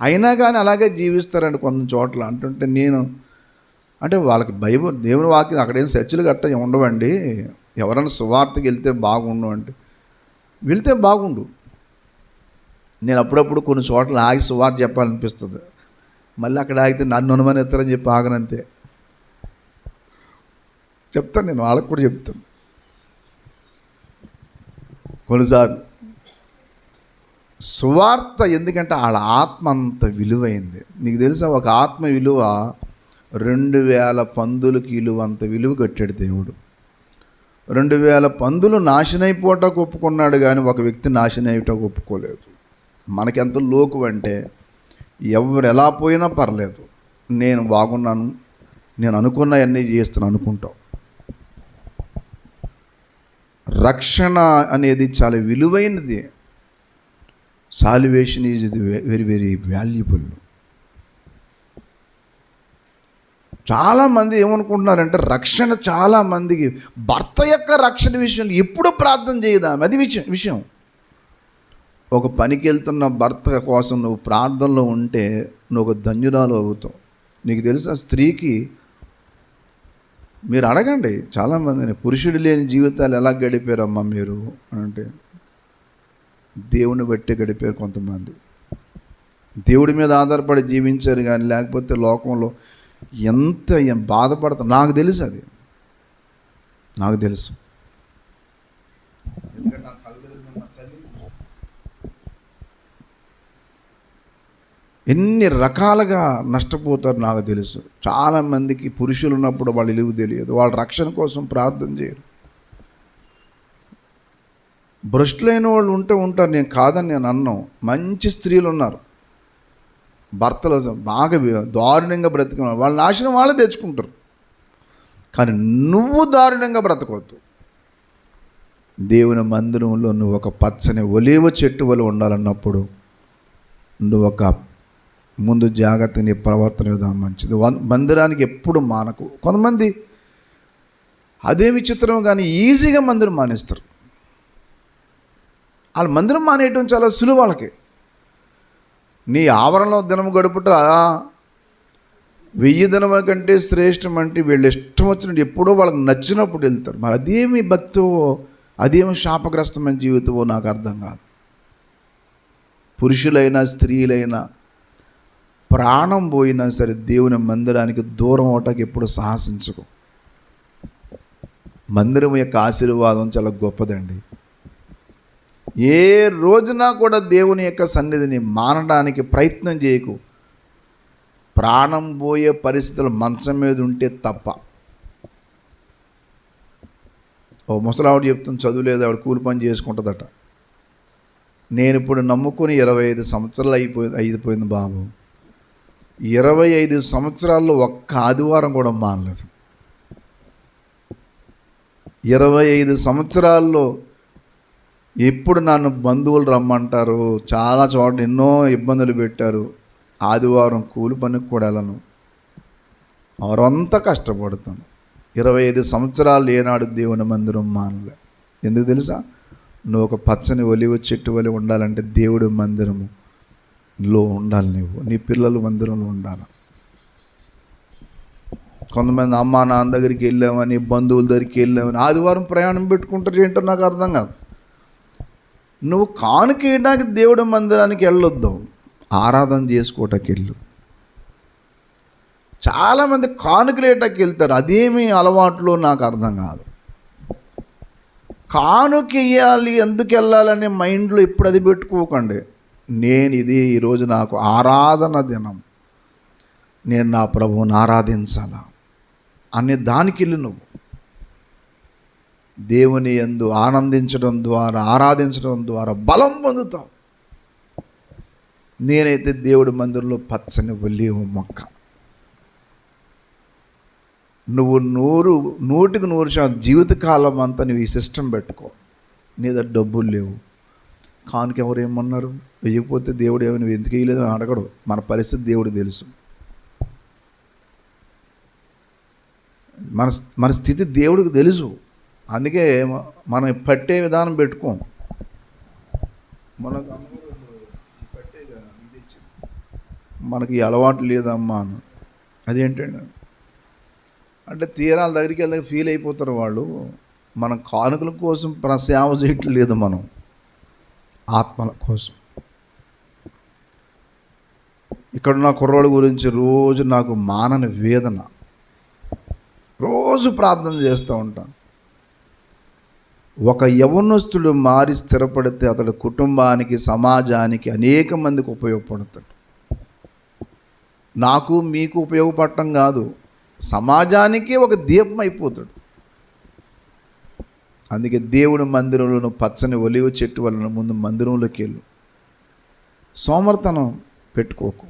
అయినా కానీ అలాగే జీవిస్తారండి కొన్ని చోట్ల. అంటుంటే నేను అంటే వాళ్ళకి బైబిల్ దేవుని వాక్యం అక్కడేం చర్చలు గట్ట ఉండవండి. ఎవరైనా సువార్తకి వెళ్తే బాగుండు అంటే వెళ్తే బాగుండు. నేను అప్పుడప్పుడు కొన్ని చోట్ల ఆగి సువార్త చెప్పాలనిపిస్తుంది. మళ్ళీ అక్కడ ఆగితే నన్ను అనుమని ఎత్తారని చెప్పి ఆగనంతే. చెప్తాను, నేను వాళ్ళకు కూడా చెప్తాను కొన్నిసార్లు సువార్త. ఎందుకంటే వాళ్ళ ఆత్మ అంత విలువైంది. నీకు తెలుసా, ఒక ఆత్మ విలువ 2000 పందులకి విలువ అంత విలువ కట్టాడు దేవుడు. 2000 పందులు నాశనైపోవటానికి ఒప్పుకున్నాడు, కానీ ఒక వ్యక్తి నాశనైపోవటానికి ఒప్పుకోలేదు. మనకెంత లోకు అంటే ఎవరు ఎలా పోయినా పర్లేదు, నేను బాగున్నాను, నేను అనుకున్నవన్నీ చేస్తాను అనుకుంటాం. రక్షణ అనేది చాలా విలువైనది. Salvation is very very valuable. చాలామంది ఏమనుకుంటున్నారంటే రక్షణ, చాలామందికి భర్త యొక్క రక్షణ విషయంలో ఎప్పుడూ ప్రార్థన చేయదాం. అది విషయం. ఒక పనికి వెళ్తున్న భర్త కోసం నువ్వు ప్రార్థనలో ఉంటే నువ్వు ఒక ధన్యురాలు అవుతావు. నీకు తెలుసా, స్త్రీకి మీరు అడగండి చాలామందిని, పురుషుడు లేని జీవితాలు ఎలా గడిపారమ్మా మీరు అంటే దేవుని బట్టి గడిపారు. కొంతమంది దేవుడి మీద ఆధారపడి జీవించారు, కానీ లేకపోతే లోకంలో ఎంత బాధపడతా నాకు తెలుసు. అది నాకు తెలుసు. ఎన్ని రకాలుగా నష్టపోతారు నాకు తెలుసు. చాలామందికి పురుషులు ఉన్నప్పుడు వాళ్ళ విలువ తెలియదు, వాళ్ళ రక్షణ కోసం ప్రార్థన చేయరు. భ్రష్టులైన వాళ్ళు ఉంటారు, నేను కాదని నేను అన్నాం. మంచి స్త్రీలు ఉన్నారు, భర్తలు బాగా దారుణంగా బ్రతికిన వాళ్ళ నాశనం వాళ్ళే తెచ్చుకుంటారు. కానీ నువ్వు దారుణంగా బ్రతకవద్దు. దేవుని మందిరంలో నువ్వు ఒక పచ్చని ఒలీవ చెట్టు వల్ల ఉండాలన్నప్పుడు నువ్వు ఒక ముందు జాగ్రత్త, నీ ప్రవర్తన విధానం మంచిది. మందిరానికి ఎప్పుడు మానకు. కొంతమంది అదే విచిత్రం, కానీ ఈజీగా మందిరం మానేస్తారు. వాళ్ళ మందిరం మానేయటం చాలా సులువు వాళ్ళకి. నీ ఆవరణలో దినం గడుపుట 1000 దినముల కంటే శ్రేష్టం అంటే వీళ్ళు ఇష్టం వచ్చినట్టు ఎప్పుడో వాళ్ళకి నచ్చినప్పుడు వెళ్తారు. మరి అదేమి భక్తో, అదేమి శాపగ్రస్తమైన జీవితమో నాకు అర్థం కాదు. పురుషులైనా స్త్రీలైనా ప్రాణం పోయినా సరే దేవుని మందిరానికి దూరం అవటానికి ఎప్పుడు సాహసించకు. మందిరం యొక్క ఆశీర్వాదం చాలా గొప్పదండి. ఏ రోజున కూడా దేవుని యొక్క సన్నిధిని మానడానికి ప్రయత్నం చేయకు. ప్రాణం పోయే పరిస్థితులు మంచం మీద ఉంటే తప్ప. ఓ ముసలావిడ చెప్తుంది, చదువు లేదు, ఆవిడ కూలి పని చేసుకుంటుందట. నేను ఇప్పుడు నమ్ముకుని 25 సంవత్సరాలు అయిపోయింది బాబు. 25 సంవత్సరాల్లో ఒక్క ఆదివారం కూడా మానలేదు. 25 సంవత్సరాల్లో ఎప్పుడు నన్ను బంధువులు రమ్మంటారు, చాలా చోట్ల ఎన్నో ఇబ్బందులు పెట్టారు. ఆదివారం కూలి పనికి కూడా వెళ్ళను, వారంతా కష్టపడతాను. 25 సంవత్సరాలు ఏనాడు దేవుని మందిరం మానలే. ఎందుకు తెలుసా? నువ్వు ఒక పచ్చని ఒలివ చెట్టు వలె ఉండాలంటే దేవుడి మందిరములో ఉండాలి. నీ పిల్లలు మందిరంలో ఉండాలి. కొంతమంది అమ్మా నాన్న దగ్గరికి వెళ్ళామని, బంధువుల దగ్గరికి వెళ్ళామని ఆదివారం ప్రయాణం పెట్టుకుంటారు. ఏంటో నాకు అర్థం కాదు. నువ్వు కానుక వేయడానికి దేవుడి మందిరానికి వెళ్ళొద్దు, ఆరాధన చేసుకోవటానికి వెళ్ళు. చాలామంది కానుకలు వేయటానికి వెళ్తారు. అదేమి అలవాట్లో నాకు అర్థం కాదు. కానుక వేయాలి, ఎందుకు వెళ్ళాలనే మైండ్లో ఇప్పుడు అది పెట్టుకోకండి. ఈరోజు నాకు ఆరాధన దినం, నేను నా ప్రభువుని ఆరాధించాలా అనే దానికి వెళ్ళి నువ్వు దేవుని యందు ఆనందించడం ద్వారా, ఆరాధించడం ద్వారా బలం పొందుతావు. నేనైతే దేవుడి మందిరంలో పచ్చని ఒలీవ మొక్క. నువ్వు 100% జీవితకాలం అంతా నువ్వు ఈ సిస్టమ్ పెట్టుకో. నీ దగ్గర డబ్బులు లేవు, కానుక ఎవరు ఏమన్నారు, వెయ్యకపోతే దేవుడు ఏమి నువ్వు ఎందుకు వేయలేదు అని అడగడు. మన పరిస్థితి దేవుడు తెలుసు. మన స్థితి దేవుడికి తెలుసు. అందుకే మనం పట్టే విధానం పెట్టుకోం. మనకి అలవాటు లేదమ్మా అని. అదేంటండి అంటే తీరాల దగ్గరికి వెళ్ళి ఫీల్ అయిపోతారు వాళ్ళు. మనం కానుకల కోసం సేవ చేయట్లేదు, మనం ఆత్మల కోసం. ఇక్కడున్న కుర్రోళ్ళ గురించి రోజు నాకు మానని వేదన. రోజు ప్రార్థన చేస్తూ ఉంటాను. ఒక యవనస్తుడు మారి స్థిరపడితే అతడు కుటుంబానికి, సమాజానికి, అనేక మందికి ఉపయోగపడతాడు. నాకు మీకు ఉపయోగపడటం కాదు, సమాజానికి ఒక దీపం అయిపోతాడు. అందుకే దేవుడి మందిరంలో పచ్చని ఒలివ చెట్టు వలన ముందు మందిరంలోకి వెళ్ళు. సోమర్తనం పెట్టుకోకు.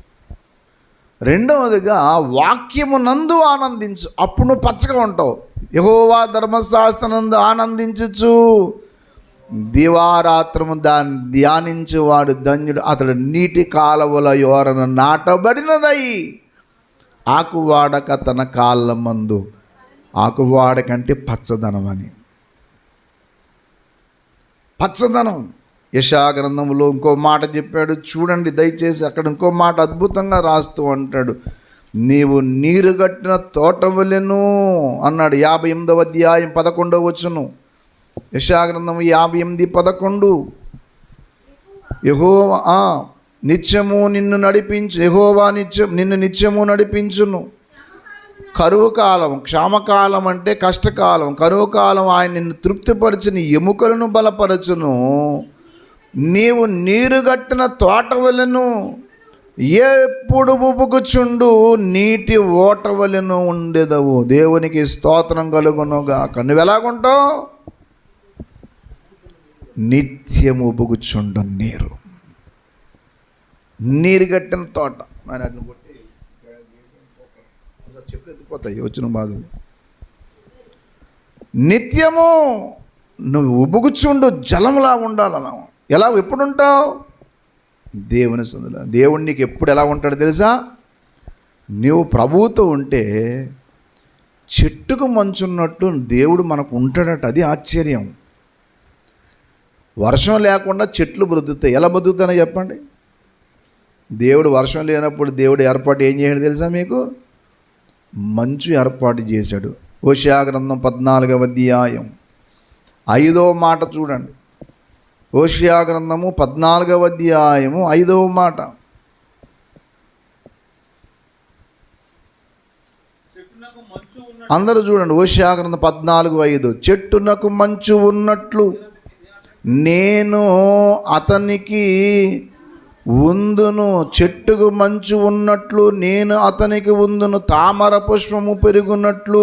రెండవదిగా వాక్యమునందు ఆనందించు, అప్పుడు నువ్వు పచ్చగా ఉంటావు. యెహోవా ధర్మశాస్త్రనందు ఆనందించుచు దివారాత్రము దాన్ని ధ్యానించువాడు ధన్యుడు, అతడు నీటి కాలవల యోరన నాటబడినదై ఆకువాడక తన కాళ్ళ మందు. ఆకువాడకంటే పచ్చదనం అని. పచ్చదనం. యెషయా గ్రంథంలో ఇంకో మాట చెప్పాడు, చూడండి దయచేసి. అక్కడ ఇంకో మాట అద్భుతంగా రాస్తూ అంటాడు, నీవు నీరుగట్టిన తోట వలెను అన్నాడు. 58వ అధ్యాయం 11వ వచనం. యెషయా గ్రంథం 58:11. యెహోవా నిత్యము నిన్ను నడిపించు, యెహోవా నిన్ను నిత్యము నడిపించును. కరువు కాలం, క్షామకాలం అంటే కష్టకాలం, కరువు కాలం ఆయన నిన్ను తృప్తిపరచుని, ఎముకలను బలపరచును. నీవు నీరుగట్టిన తోట వలెను, ఎప్పుడు ఉబుకుచుండు నీటి ఓట వలెను ఉండేదవు. దేవునికి స్తోత్రం కలుగునుగాక. నువ్వు ఎలాగుంటావు? నిత్యము ఉబుకుచుండు నీరు గట్టిన తోట. ఆయన అట్లా కొట్టి చెట్లు ఎత్తిపోతాయి వచ్చిన బాధలు. నిత్యము నువ్వు ఉబుకుచుండు జలంలా ఉండాలన్నా. ఎలా ఎప్పుడు ఉంటావు? దేవుని సందులో. దేవుడు నీకు ఎప్పుడు ఎలా ఉంటాడో తెలుసా? నువ్వు ప్రభువుతో ఉంటే చెట్టుకు మంచున్నట్టు దేవుడు మనకు ఉంటాడట. అది ఆశ్చర్యం. వర్షం లేకుండా చెట్లు బ్రతుకుతాయి. ఎలా బ్రతుకుతానో చెప్పండి. దేవుడు వర్షం లేనప్పుడు దేవుడు ఏర్పాటు ఏం చేశాడు తెలుసా మీకు? మంచు ఏర్పాటు చేశాడు. హోషేయ గ్రంథం 14వ అధ్యాయం 5వ మాట చూడండి. హోషేయ గ్రంథము 14వ అధ్యాయము 5వ మాట. అందరూ చూడండి. హోషేయ గ్రంథం 14:5. చెట్టునకు మంచు ఉన్నట్లు నేను అతనికి ఉందును, చెట్టుకు మంచు ఉన్నట్లు నేను అతనికి ఉందును, తామర పుష్పము పెరుగున్నట్లు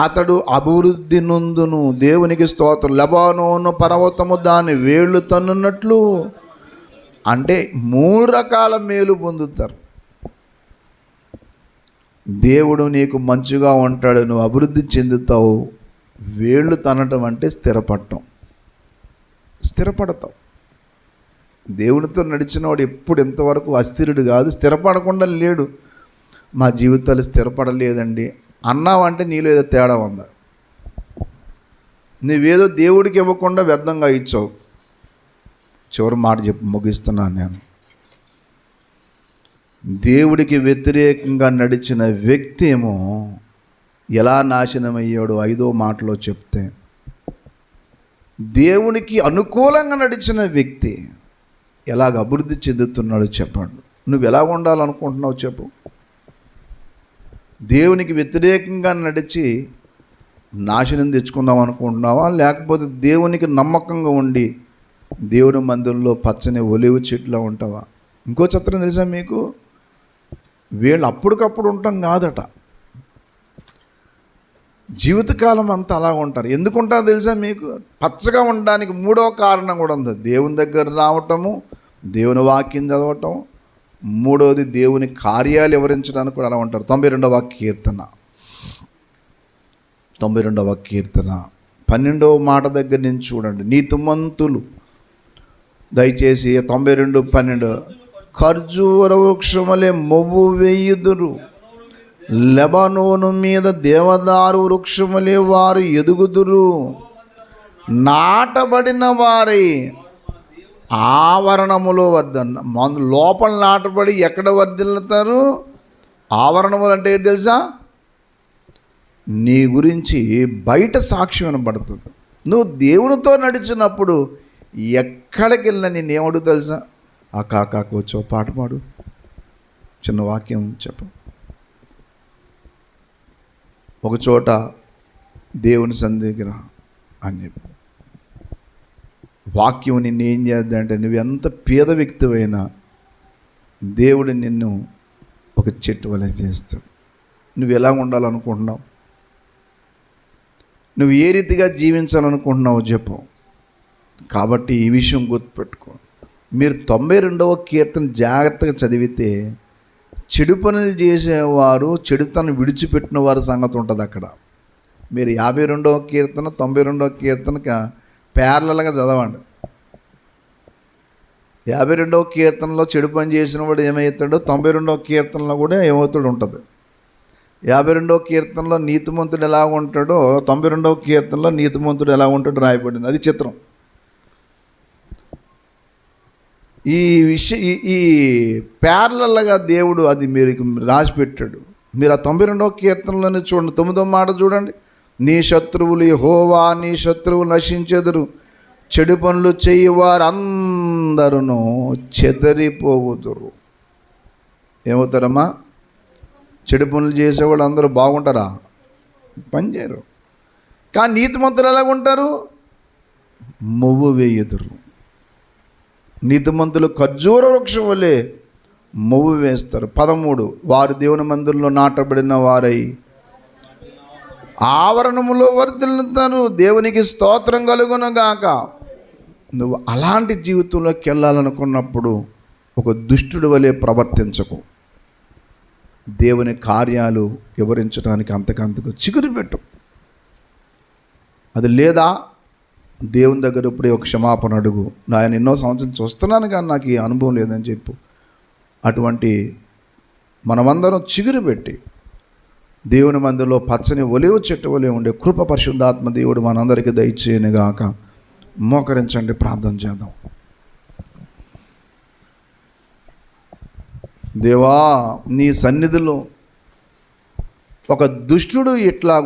అతడు అభివృద్ధి నొందును. దేవునికి స్తోత్రం. లెబానోను పర్వతము దాని వేళ్ళు తన్నున్నట్లు. అంటే 3 రకాల మేలు పొందుతారు. దేవుడు నీకు మంచిగా ఉంటాడు, నువ్వు అభివృద్ధి చెందుతావు. వేళ్ళు తనటం అంటే స్థిరపడతావు. దేవునితో నడిచినవాడు ఎప్పుడు ఎంతవరకు అస్థిరుడు కాదు, స్థిరపడకుండా లేడు. మా జీవితాలు స్థిరపడలేదండి అన్నావంటే నీలో ఏదో తేడా ఉందా? నువ్వేదో దేవుడికి ఇవ్వకుండా వ్యర్థంగా ఇచ్చావు. చివరి మాట చెప్పి ముగిస్తున్నాను నేను. దేవుడికి వ్యతిరేకంగా నడిచిన వ్యక్తి ఏమో ఎలా నాశనమయ్యాడో 5వ మాటలో చెప్తే, దేవునికి అనుకూలంగా నడిచిన వ్యక్తి ఎలాగ అభివృద్ధి చెందుతున్నాడో చెప్పండి. నువ్వు ఎలా ఉండాలనుకుంటున్నావు చెప్పు. దేవునికి వ్యతిరేకంగా నడిచి నాశనం తెచ్చుకుందాం అనుకుంటున్నావా, లేకపోతే దేవునికి నమ్మకంగా ఉండి దేవుని మందిరంలో పచ్చని ఒలివ చెట్లు ఉంటావా? ఇంకో చిత్రం తెలుసా మీకు? వీళ్ళు అప్పటికప్పుడు ఉండటం కాదట, జీవితకాలం అంతా అలా ఉంటారు. ఎందుకుంటారో తెలుసా మీకు? పచ్చగా ఉండడానికి 3వ కారణం కూడా ఉంది. దేవుని దగ్గర రావటము, దేవుని వాక్యం చదవటం, 3వది దేవుని కార్యాలు వివరించడానికి కూడా అలా ఉంటారు. 92వ కీర్తన 12వ మాట దగ్గర నుంచి చూడండి. నీతిమంతులు, దయచేసి 92:12, ఖర్జూర వృక్షములే మొవ్వు వేయుదురు, లెబనోను మీద దేవదారు వృక్షములే వారు ఎదుగుదురు, నాటబడిన వారై ఆవరణములో లోపల నాటబడి ఎక్కడ వర్ధిల్లుతారు? ఆవరణములు అంటే ఏంటి తెలుసా? నీ గురించి బయట సాక్ష్యం వినబడుతుంది. నువ్వు దేవునితో నడిచినప్పుడు ఎక్కడికి వెళ్ళినా నేను ఏమడుగు తెలుసా? ఆ కాకాకు వచ్చో పాట పాడు, చిన్న వాక్యం చెప్పు. ఒక చోట దేవుని సన్నిధికి అని చెప్పి వాక్యం నిన్ను ఏం చేద్దంటే, నువ్వు ఎంత పేద వ్యక్తివైనా దేవుడు నిన్ను ఒక చెట్టు వలె చేస్తాడు. నువ్వు ఎలా ఉండాలనుకుంటున్నావు? నువ్వు ఏ రీతిగా జీవించాలనుకుంటున్నావు చెప్పు. కాబట్టి ఈ విషయం గుర్తుపెట్టుకో. మీరు 92వ కీర్తన జాగ్రత్తగా చదివితే చెడు పనులు చేసేవారు, చెడుతనం విడిచిపెట్టిన వారి సంగతి ఉంటుంది అక్కడ. మీరు 52వ కీర్తన 92వ కీర్తనకి ప్యారలల్గా చదవండి. 52వ కీర్తనలో చెడు పని చేసిన వాడు ఏమవుతాడో 92వ కీర్తనలో కూడా ఏమవుతాడు ఉంటుంది. 52వ కీర్తనలో నీతిమంతుడు ఎలా ఉంటాడో 92వ కీర్తనలో నీతిమంతుడు ఎలా ఉంటాడో రాయబడింది. అది చిత్రం. ఈ ప్యారలల్గా దేవుడు అది మీరు రాసి పెట్టాడు. మీరు ఆ 92వ కీర్తనలోనే చూడండి, 9వ మాట చూడండి. నీ శత్రువులు యెహోవా, నీ శత్రువులు నశించెదరు, చెడు పనులు చేయవారందరూ చెదరిపోవుదురు. ఏమవుతారమ్మా? చెడు పనులు చేసేవాళ్ళు అందరూ బాగుంటారా? పనిచేయరు. కానీ నీతిమంతులు ఎలాగుంటారు? మొవ్వు వేయుదురు. నీతిమంతులు ఖర్జూర వృక్షం వలె మొవ్వు వేస్తారు. 13, వారు దేవుని మందిరంలో నాటబడిన వారై ఆవరణములో వర్ధిల్లుతారు. దేవునికి స్తోత్రం కలుగునుగాక. నువ్వు అలాంటి జీవితంలోకి వెళ్ళాలనుకున్నప్పుడు ఒక దుష్టుడి వలె ప్రవర్తించకు. దేవుని కార్యాలు వివరించడానికి అంతకంతకు చిగురు పెట్టు. అది లేదా దేవుని దగ్గర ఇప్పుడే ఒక క్షమాపణ అడుగు. ఆయన ఎన్నో సంవత్సరం చూస్తున్నాను కానీ నాకు ఈ అనుభవం లేదని చెప్పు. అటువంటి మనమందరం చిగురు పెట్టి దేవుని మందిరంలో పచ్చని ఒలివ చెట్టు వలె ఉండే కృప పరిశుద్ధాత్మ దేవుడు మనందరికీ దయచేయనుగాక. మోకరించండి, ప్రార్థన చేద్దాం. దేవా, నీ సన్నిధిలో ఒక దుష్టుడు ఇట్లా